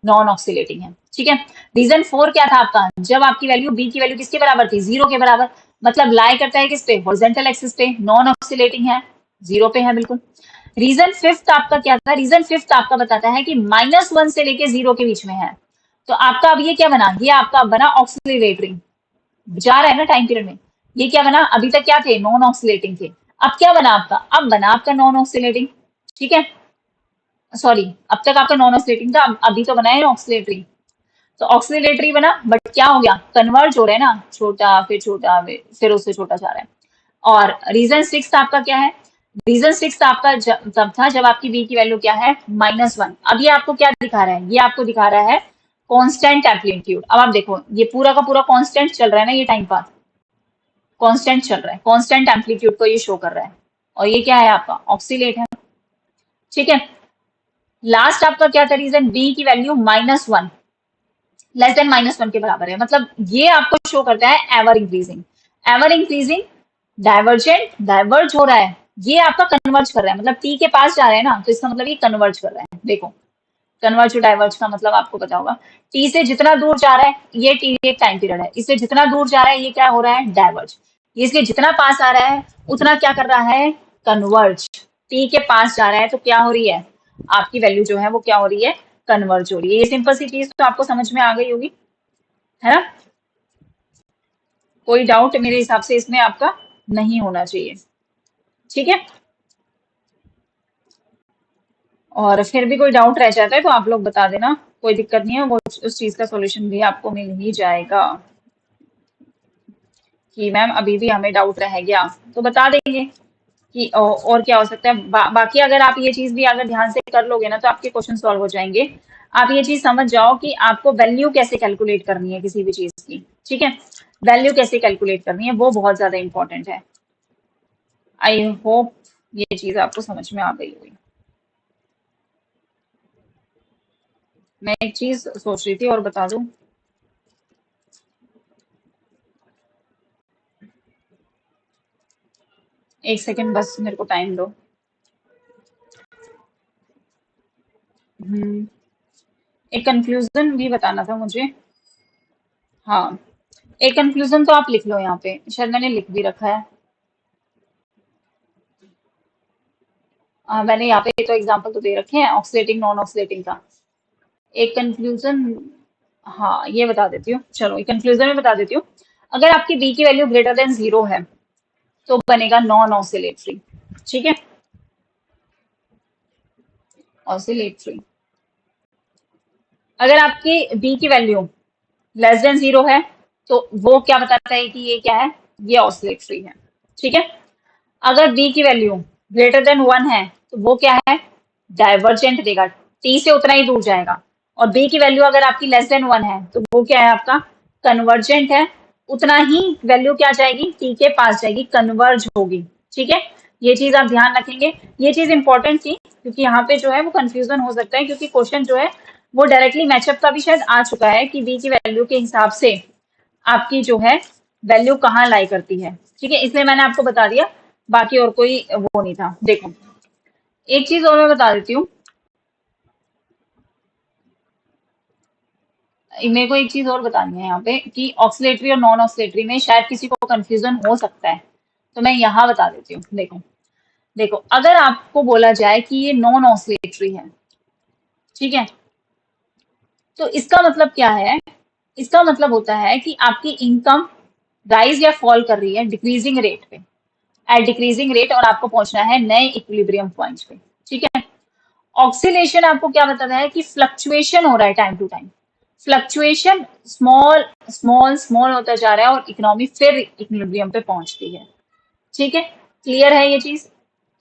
[SPEAKER 1] नॉन ऑक्सीलेटिंग है। ठीक है, रीजन फोर क्या था आपका, जब आपकी वैल्यू बी की वैल्यू किसके बराबर थी, जीरो के बराबर, मतलब लाई करता है किस पे, हॉरिजॉन्टल एक्सिस पे, नॉन ऑक्सीलेटिंग है, जीरो पे है बिल्कुल। रीजन फिफ्थ आपका क्या था, रीजन फिफ्थ आपका बताता है कि माइनस वन से लेके जीरो के बीच में है। तो आपका अब ये क्या बना, ये आपका बना ऑक्सीलेटरिंग, जा रहा है ना टाइम पीरियड में। ये क्या बना, अभी तक क्या थे, नॉन ऑक्सीलेटिंग थे, अब क्या बना आपका, अब बना आपका नॉन ऑक्सीलेटिंग। ठीक है, सॉरी, अब तक आपका नॉन ऑक्सीलेटिंग था, अभी तो बना है ऑक्सीलेटरी। तो ऑक्सीलेटरी बना, बट क्या हो गया, कन्वर्ज हो रहा है ना, छोटा फिर उससे छोटा जा रहा है। और रीजन सिक्स आपका क्या है, रीजन सिक्स आपका तब था जब आपकी बी की वैल्यू क्या है, माइनस वन। अब ये आपको क्या दिखा रहा है, ये आपको दिखा रहा है कांस्टेंट एम्पलीट्यूड। अब आप देखो, ये पूरा का पूरा कांस्टेंट चल रहा है ना, ये टाइम पाथ कांस्टेंट चल रहा है, कांस्टेंट एम्पलीट्यूड को ये शो कर रहा है, और ये क्या है आपका, ऑक्सीलेट है। ठीक है, लास्ट आपका क्या था रीजन, बी की value minus one, less than minus one के बराबर है, मतलब ये आपको शो करता है ever increasing. Ever increasing, divergent, diverge हो रहा है, ये आपका कन्वर्ज कर रहा है, मतलब टी के पास जा रहा है ना, तो इसका मतलब ये कन्वर्ज कर रहा है। देखो, कन्वर्ज टू डाइवर्ज का मतलब आपको पता होगा, टी से जितना दूर जा रहा है, ये टी एक टाइम पीरियड है, इससे जितना दूर जा रहा है ये क्या हो रहा है, डाइवर्ज। इसके जितना पास आ रहा है उतना क्या कर रहा है, कन्वर्ज। टी के पास जा रहा है तो क्या हो रही है, आपकी वैल्यू जो है वो क्या हो रही है, कन्वर्ज हो रही है। ये सिंपल सी चीज तो आपको समझ में आ गई होगी, है ना। कोई डाउट मेरे हिसाब से इसमें आपका नहीं होना चाहिए। ठीक है, और फिर भी कोई डाउट रह जाता है तो आप लोग बता देना, कोई दिक्कत नहीं है, वो उस चीज का सॉल्यूशन भी आपको मिल ही जाएगा। कि मैम अभी भी हमें डाउट रह गया तो बता देंगे कि और क्या हो सकता है। बाकी अगर आप ये चीज भी अगर ध्यान से कर लोगे ना तो आपके क्वेश्चन सॉल्व हो जाएंगे। आप ये चीज समझ जाओ कि आपको वैल्यू कैसे कैलकुलेट करनी है किसी भी चीज की। ठीक है, वैल्यू कैसे कैलकुलेट करनी है वो बहुत ज्यादा इंपॉर्टेंट है। आई होप ये चीज आपको समझ में आ गई होगी। मैं एक चीज सोच रही थी और बता दूं, एक सेकंड बस मेरे को टाइम दो। हम्म, एक कंक्लूजन भी बताना था मुझे। हाँ, एक कंक्लूजन तो आप लिख लो यहाँ पे, शायद मैंने लिख भी रखा है। मैंने यहाँ पे तो एग्जांपल तो दे रखे हैं ऑक्सीडेटिंग नॉन ऑक्सीडेटिंग का। एक कंक्लूजन, हाँ ये बता देती हूँ, चलो एक कंक्लूजन में बता देती हूँ। अगर आपकी बी की वैल्यू ग्रेटर देन जीरो है तो बनेगा नॉन ऑसिलेटरी। ठीक है, ऑसिलेटरी। अगर आपकी बी की वैल्यू लेस देन जीरो है तो वो क्या बताता है कि ये क्या है, ये ऑसिलेटरी है। ठीक है, अगर बी की वैल्यू ग्रेटर देन वन है तो वो क्या है, डाइवर्जेंट देगा, टी से उतना ही दूर जाएगा। और बी की वैल्यू अगर आपकी लेस देन वन है तो वो क्या है आपका, कन्वर्जेंट है, उतना ही वैल्यू क्या जाएगी, टी के पास जाएगी, कन्वर्ज होगी। ठीक है, ये चीज आप ध्यान रखेंगे, ये चीज इंपॉर्टेंट थी क्योंकि यहाँ पे जो है वो कंफ्यूजन हो सकता है, क्योंकि क्वेश्चन जो है वो डायरेक्टली मैचअप का भी शायद आ चुका है कि बी की वैल्यू के हिसाब से आपकी जो है वैल्यू कहाँ लाई करती है। ठीक है, इसलिए मैंने आपको बता दिया, बाकी और कोई वो नहीं था। देखो, एक चीज और मैं बता देती हूँ, मेरे को एक चीज और बतानी है यहाँ पे कि ऑक्सीलेटरी और नॉन ऑक्सीलेटरी में शायद किसी को कंफ्यूजन हो सकता है। तो मैं यहाँ बता देती हूँ। देखो देखो, अगर आपको बोला जाए कि ये नॉन ऑसिलेटरी है, ठीक है, तो इसका मतलब क्या है? इसका मतलब होता है कि आपकी इनकम राइज या फॉल कर रही है डिक्रीजिंग रेट पे, एट डिक्रीजिंग रेट, और आपको पहुंचना है नए इक्विलिब्रियम पॉइंट पे, ठीक है। ऑक्सीलेशन आपको क्या बताता है कि फ्लक्चुएशन हो रहा है time to time, fluctuation small small small होता जा रहा है और इकोनॉमी फिर इक्विलिब्रियम पे पहुंचती है, ठीक है। क्लियर है ये चीज?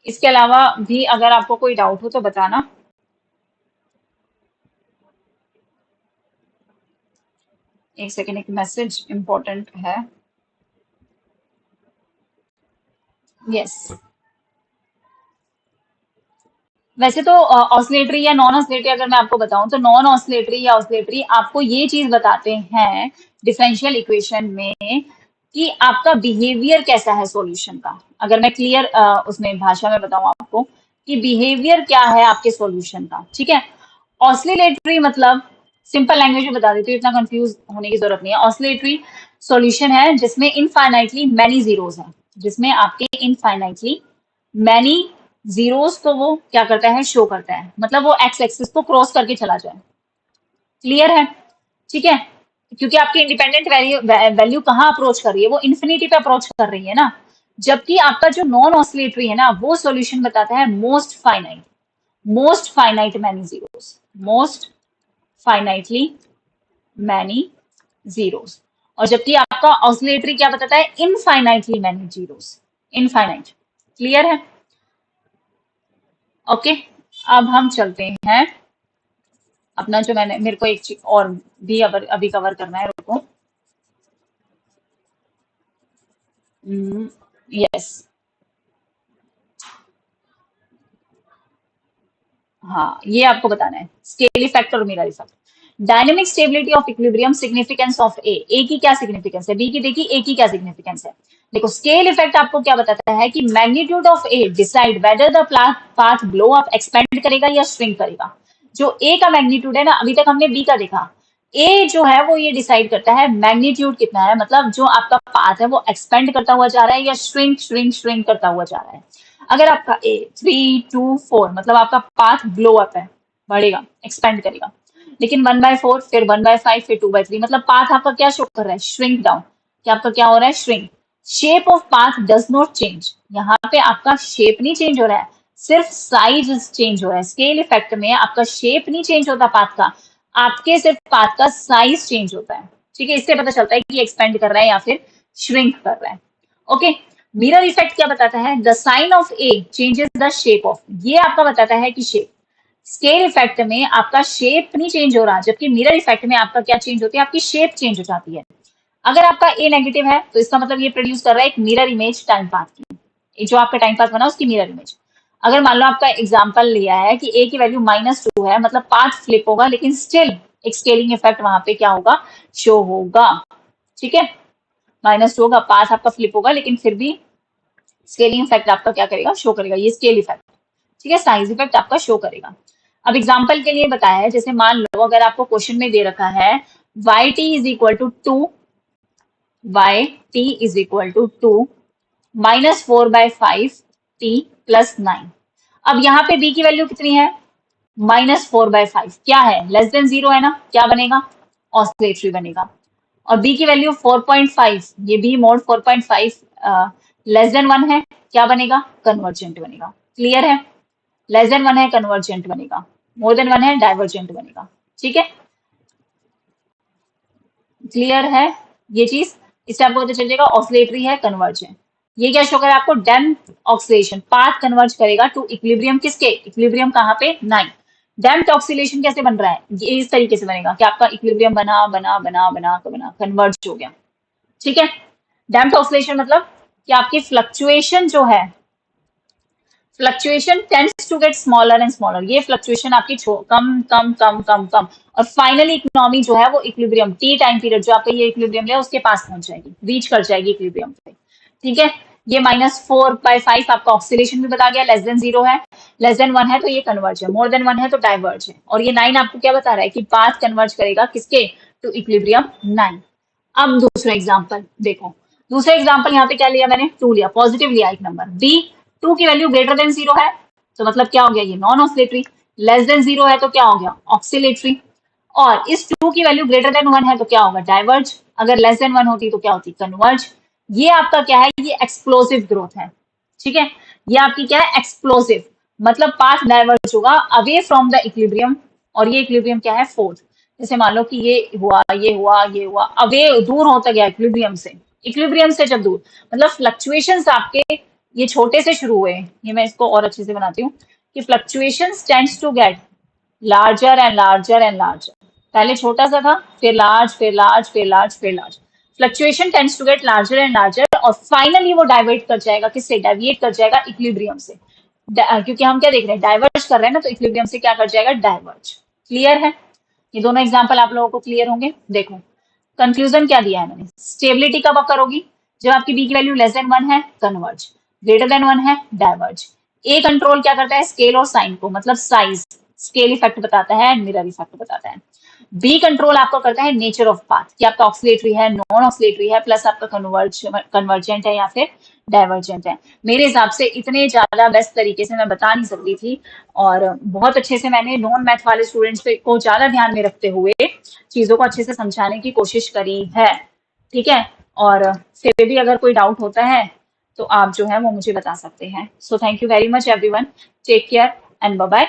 [SPEAKER 1] इसके अलावा भी अगर आपको कोई डाउट हो तो बताना। एक सेकेंड, एक मैसेज इंपॉर्टेंट है। यस, वैसे तो ऑसिलेटरी या नॉन ऑसिलेटरी अगर मैं आपको बताऊं तो नॉन ऑसिलेटरी या ऑसिलेटरी आपको ये चीज बताते हैं डिफरेंशियल इक्वेशन में कि आपका बिहेवियर कैसा है सॉल्यूशन का। अगर मैं क्लियर उसमें भाषा में बताऊं आपको कि बिहेवियर क्या है आपके सॉल्यूशन का, ठीक है। ऑसिलेटरी मतलब सिंपल लैंग्वेज में बता देती हूँ, इतना कंफ्यूज होने की जरूरत नहीं है। ऑसिलेटरी सॉल्यूशन है जिसमें इनफाइनाइटली मैनी जीरोस हैं, जिसमें आपके इनफाइनाइटली मैनी जीरोस को वो क्या करता है, शो करता है, मतलब वो एक्स एक्सिस को क्रॉस करके चला जाए। क्लियर है? ठीक है, क्योंकि आपकी इंडिपेंडेंट वैल्यू वैल्यू कहाँ अप्रोच कर रही है, वो इन्फिनिटी पे अप्रोच कर रही है ना। जबकि आपका जो नॉन ऑसिलेटरी है ना, वो सॉल्यूशन बताता है most finite many zeros, most finitely many zeros. और जबकि आपका ऑसिलेटरी क्या बताता है, infinitely many zeros, infinite. Clear है? ओके, अब हम चलते हैं अपना जो मैंने, मेरे को एक चीज और भी अभी कवर करना है, रुको। यस, हाँ, ये आपको बताना है, स्केल इफेक्ट और mirror effect. Dynamic stability of equilibrium, significance of A की क्या सिग्निफिकेंस है, बी की देखिए, ए की क्या सिग्निफिकेंस है। देखो, स्केल इफेक्ट आपको क्या बताता है कि magnitude of A decide whether the path blow up expand करेगा या श्रिंक करेगा। जो ए का मैग्नीट्यूड है ना, अभी तक हमने बी का देखा, ए जो है वो ये डिसाइड करता है मैग्नीट्यूड कितना है, मतलब जो आपका पाथ है वो एक्सपेंड करता हुआ जा रहा है या श्रिंक श्रिंक श्रिंक करता हुआ जा रहा है। अगर आपका ए 3, 2, 4 मतलब आपका पाथ ब्लो अप है, बढ़ेगा, एक्सपेंड करेगा, लेकिन 1/4, फिर 1/5, फिर 2/3, मतलब पाथ आपका क्या शो कर रहा है, श्रिंक डाउन। क्या आपका क्या हो रहा है, shrink. Shape of path does not change, यहाँ पे आपका शेप नहीं चेंज हो रहा है, सिर्फ साइज चेंज हो रहा है। स्केल इफेक्ट में आपका शेप नहीं चेंज होता पाथ का, आपके सिर्फ पाथ का साइज चेंज होता है, ठीक है। इससे पता चलता है कि एक्सपेंड कर रहा है या फिर श्रिंक कर रहा है। ओके, मिरर इफेक्ट क्या बताता है, the sign of a changes the shape of, ये आपका बताता है कि शेप। स्केल इफेक्ट में आपका शेप नहीं चेंज हो रहा, जबकि मिरर इफेक्ट में आपका क्या चेंज होती है, आपकी शेप चेंज हो जाती है। अगर आपका ए नेगेटिव है तो इसका मतलब ये प्रोड्यूस कर रहा है एक मिरर इमेज टाइम पाथ की, जो आपका टाइम पाथ बना उसकी मिरर इमेज। अगर मान लो आपका एग्जाम्पल लिया है कि ए की वैल्यू -2 है, मतलब पाथ फ्लिप होगा, लेकिन स्टिल एक स्केलिंग इफेक्ट वहां पे क्या होगा, शो होगा, ठीक है। -2 होगा, पाथ आपका फ्लिप होगा, लेकिन फिर भी स्केलिंग इफेक्ट आपका क्या करेगा, शो करेगा, ये स्केल इफेक्ट, ठीक है। साइज इफेक्ट आपका शो करेगा। अब एग्जाम्पल के लिए बताया है, जैसे मान लो अगर आपको क्वेश्चन में दे रखा है y T is equal to 2, y T is equal to 2 -4/5 t plus 9। अब यहाँ पे बी की वैल्यू कितनी है, -4/5, क्या है, लेस देन 0 है ना, क्या बनेगा, ऑसिलेटरी बनेगा। और बी की वैल्यू 4.5, ये बी मोड 4.5 लेस देन 1 है, क्या बनेगा, कन्वर्जेंट बनेगा। क्लियर है? लेस देन 1 है, कन्वर्जेंट बनेगा, मोर देन 1 है, डाइवर्जेंट बनेगा, ठीक है। क्लियर है ये चीज? इससे आपको पता चल जाएगा ऑसिलेटरी है, कन्वर्जेंट। ये क्या शो करेगा आपको, डैम्प्ड ऑक्सीलेशन, पाथ कन्वर्ज करेगा टू इक्विलिब्रियम, किसके, इक्विलिब्रियम कहाँ पे, 9। डैम्प्ड ऑक्सीलेशन कैसे बन रहा है, ये इस तरीके से बनेगा कि आपका इक्विलिब्रियम बना बना बना बना बना कन्वर्ज हो गया, ठीक है। डैम्प्ड ऑक्सीलेशन मतलब कि आपकी फ्लक्चुएशन जो है, fluctuation tends to get smaller and smaller, ये फ्लक्चुएशन आपकी कम कम कम कम कम, और फाइनली इकोनॉमी जो है वो इक्विलिब्रियम टी टाइम पीरियड जो आपका ये इक्विलिब्रियम है उसके पास पहुंच जाएगी, रीच कर जाएगी इक्विलिब्रियम पे, ठीक है। ये -4/5 आपका ऑक्सीलेशन भी बता गया, लेस देन 0 है, लेस देन 1 है तो ये कन्वर्ज है, मोर देन 1 है तो डाइवर्ज है, और ये 9 आपको क्या बता रहा है कि पाथ कन्वर्ज करेगा किसके, टू इक्विलिब्रियम 9। अब दूसरा एग्जाम्पल देखो, दूसरा एग्जाम्पल यहाँ पे क्या लिया मैंने, 2 लिया, पॉजिटिव लिया एक नंबर। बी, 2 की वैल्यू ग्रेटर देन 0 है, तो मतलब क्या हो गया, ये नॉन ऑसिलेटरी। लेस देन 0 है तो क्या हो गया, ऑक्सिलेटरी। और इस 2 की वैल्यू ग्रेटर देन 1 है तो क्या होगा, डाइवर्ज। अगर लेस देन 1 होती तो क्या होती, कन्वर्ज। ये आपका क्या है, ये एक्सप्लोसिव ग्रोथ है, ठीक है। ये आपकी क्या है, एक्सप्लोसिव, मतलब पाथ डाइवर्ज होगा अवे फ्रॉम द इक्विलिब्रियम। और ये इक्विलिब्रियम क्या है, फोर्थ। जैसे मान लो कि ये हुआ, ये हुआ, ये हुआ, अवे दूर होता गया इक्विलिब्रियम से। इक्विलिब्रियम से जब दूर, मतलब फ्लक्चुएशंस आपके ये छोटे से शुरू हुए। ये मैं इसको और अच्छे से बनाती हूँ कि fluctuations tends to get larger and larger and larger. पहले छोटा सा था, फिर लार्ज, फिर लार्ज, फिर लार्ज, फिर large. Fluctuation tends to get larger and larger, और फाइनली वो डाइवर्ट कर जाएगा, किससे, डेविएट कर जाएगा इक्विलिब्रियम से। क्योंकि हम क्या देख रहे हैं, डाइवर्ज कर रहे हैं ना, तो इक्विलिब्रियम से क्या कर जाएगा, डाइवर्ज। क्लियर है, ये दोनों एग्जाम्पल आप लोगों को क्लियर होंगे। देखो कंक्लूजन क्या दिया है मैंने, स्टेबिलिटी कब अकर होगी, जब आपकी बी की वैल्यू लेस देन 1 है, कन्वर्ज, ग्रेटर देन 1 है, डाइवर्ज। ए कंट्रोल क्या करता है, स्केल और साइन को, मतलब साइज, स्केल इफेक्ट बताता है, मिरर इफेक्ट बताता है। बी कंट्रोल आपको करता है नेचर ऑफ पाथ, कि आपका ऑक्सिलेटरी है, नॉन ऑक्सिलेटरी है, प्लस आपका कन्वर्जेंट है या फिर डाइवर्जेंट है। मेरे हिसाब से इतने ज्यादा बेस्ट तरीके से मैं बता नहीं सकती थी, और बहुत अच्छे से मैंने नॉन मैथ वाले स्टूडेंट्स को ज्यादा ध्यान में रखते हुए चीजों को अच्छे से समझाने की कोशिश करी है, ठीक है। और फिर भी अगर कोई डाउट होता है तो आप जो है वो मुझे बता सकते हैं। So thank you very much everyone, take care and bye bye.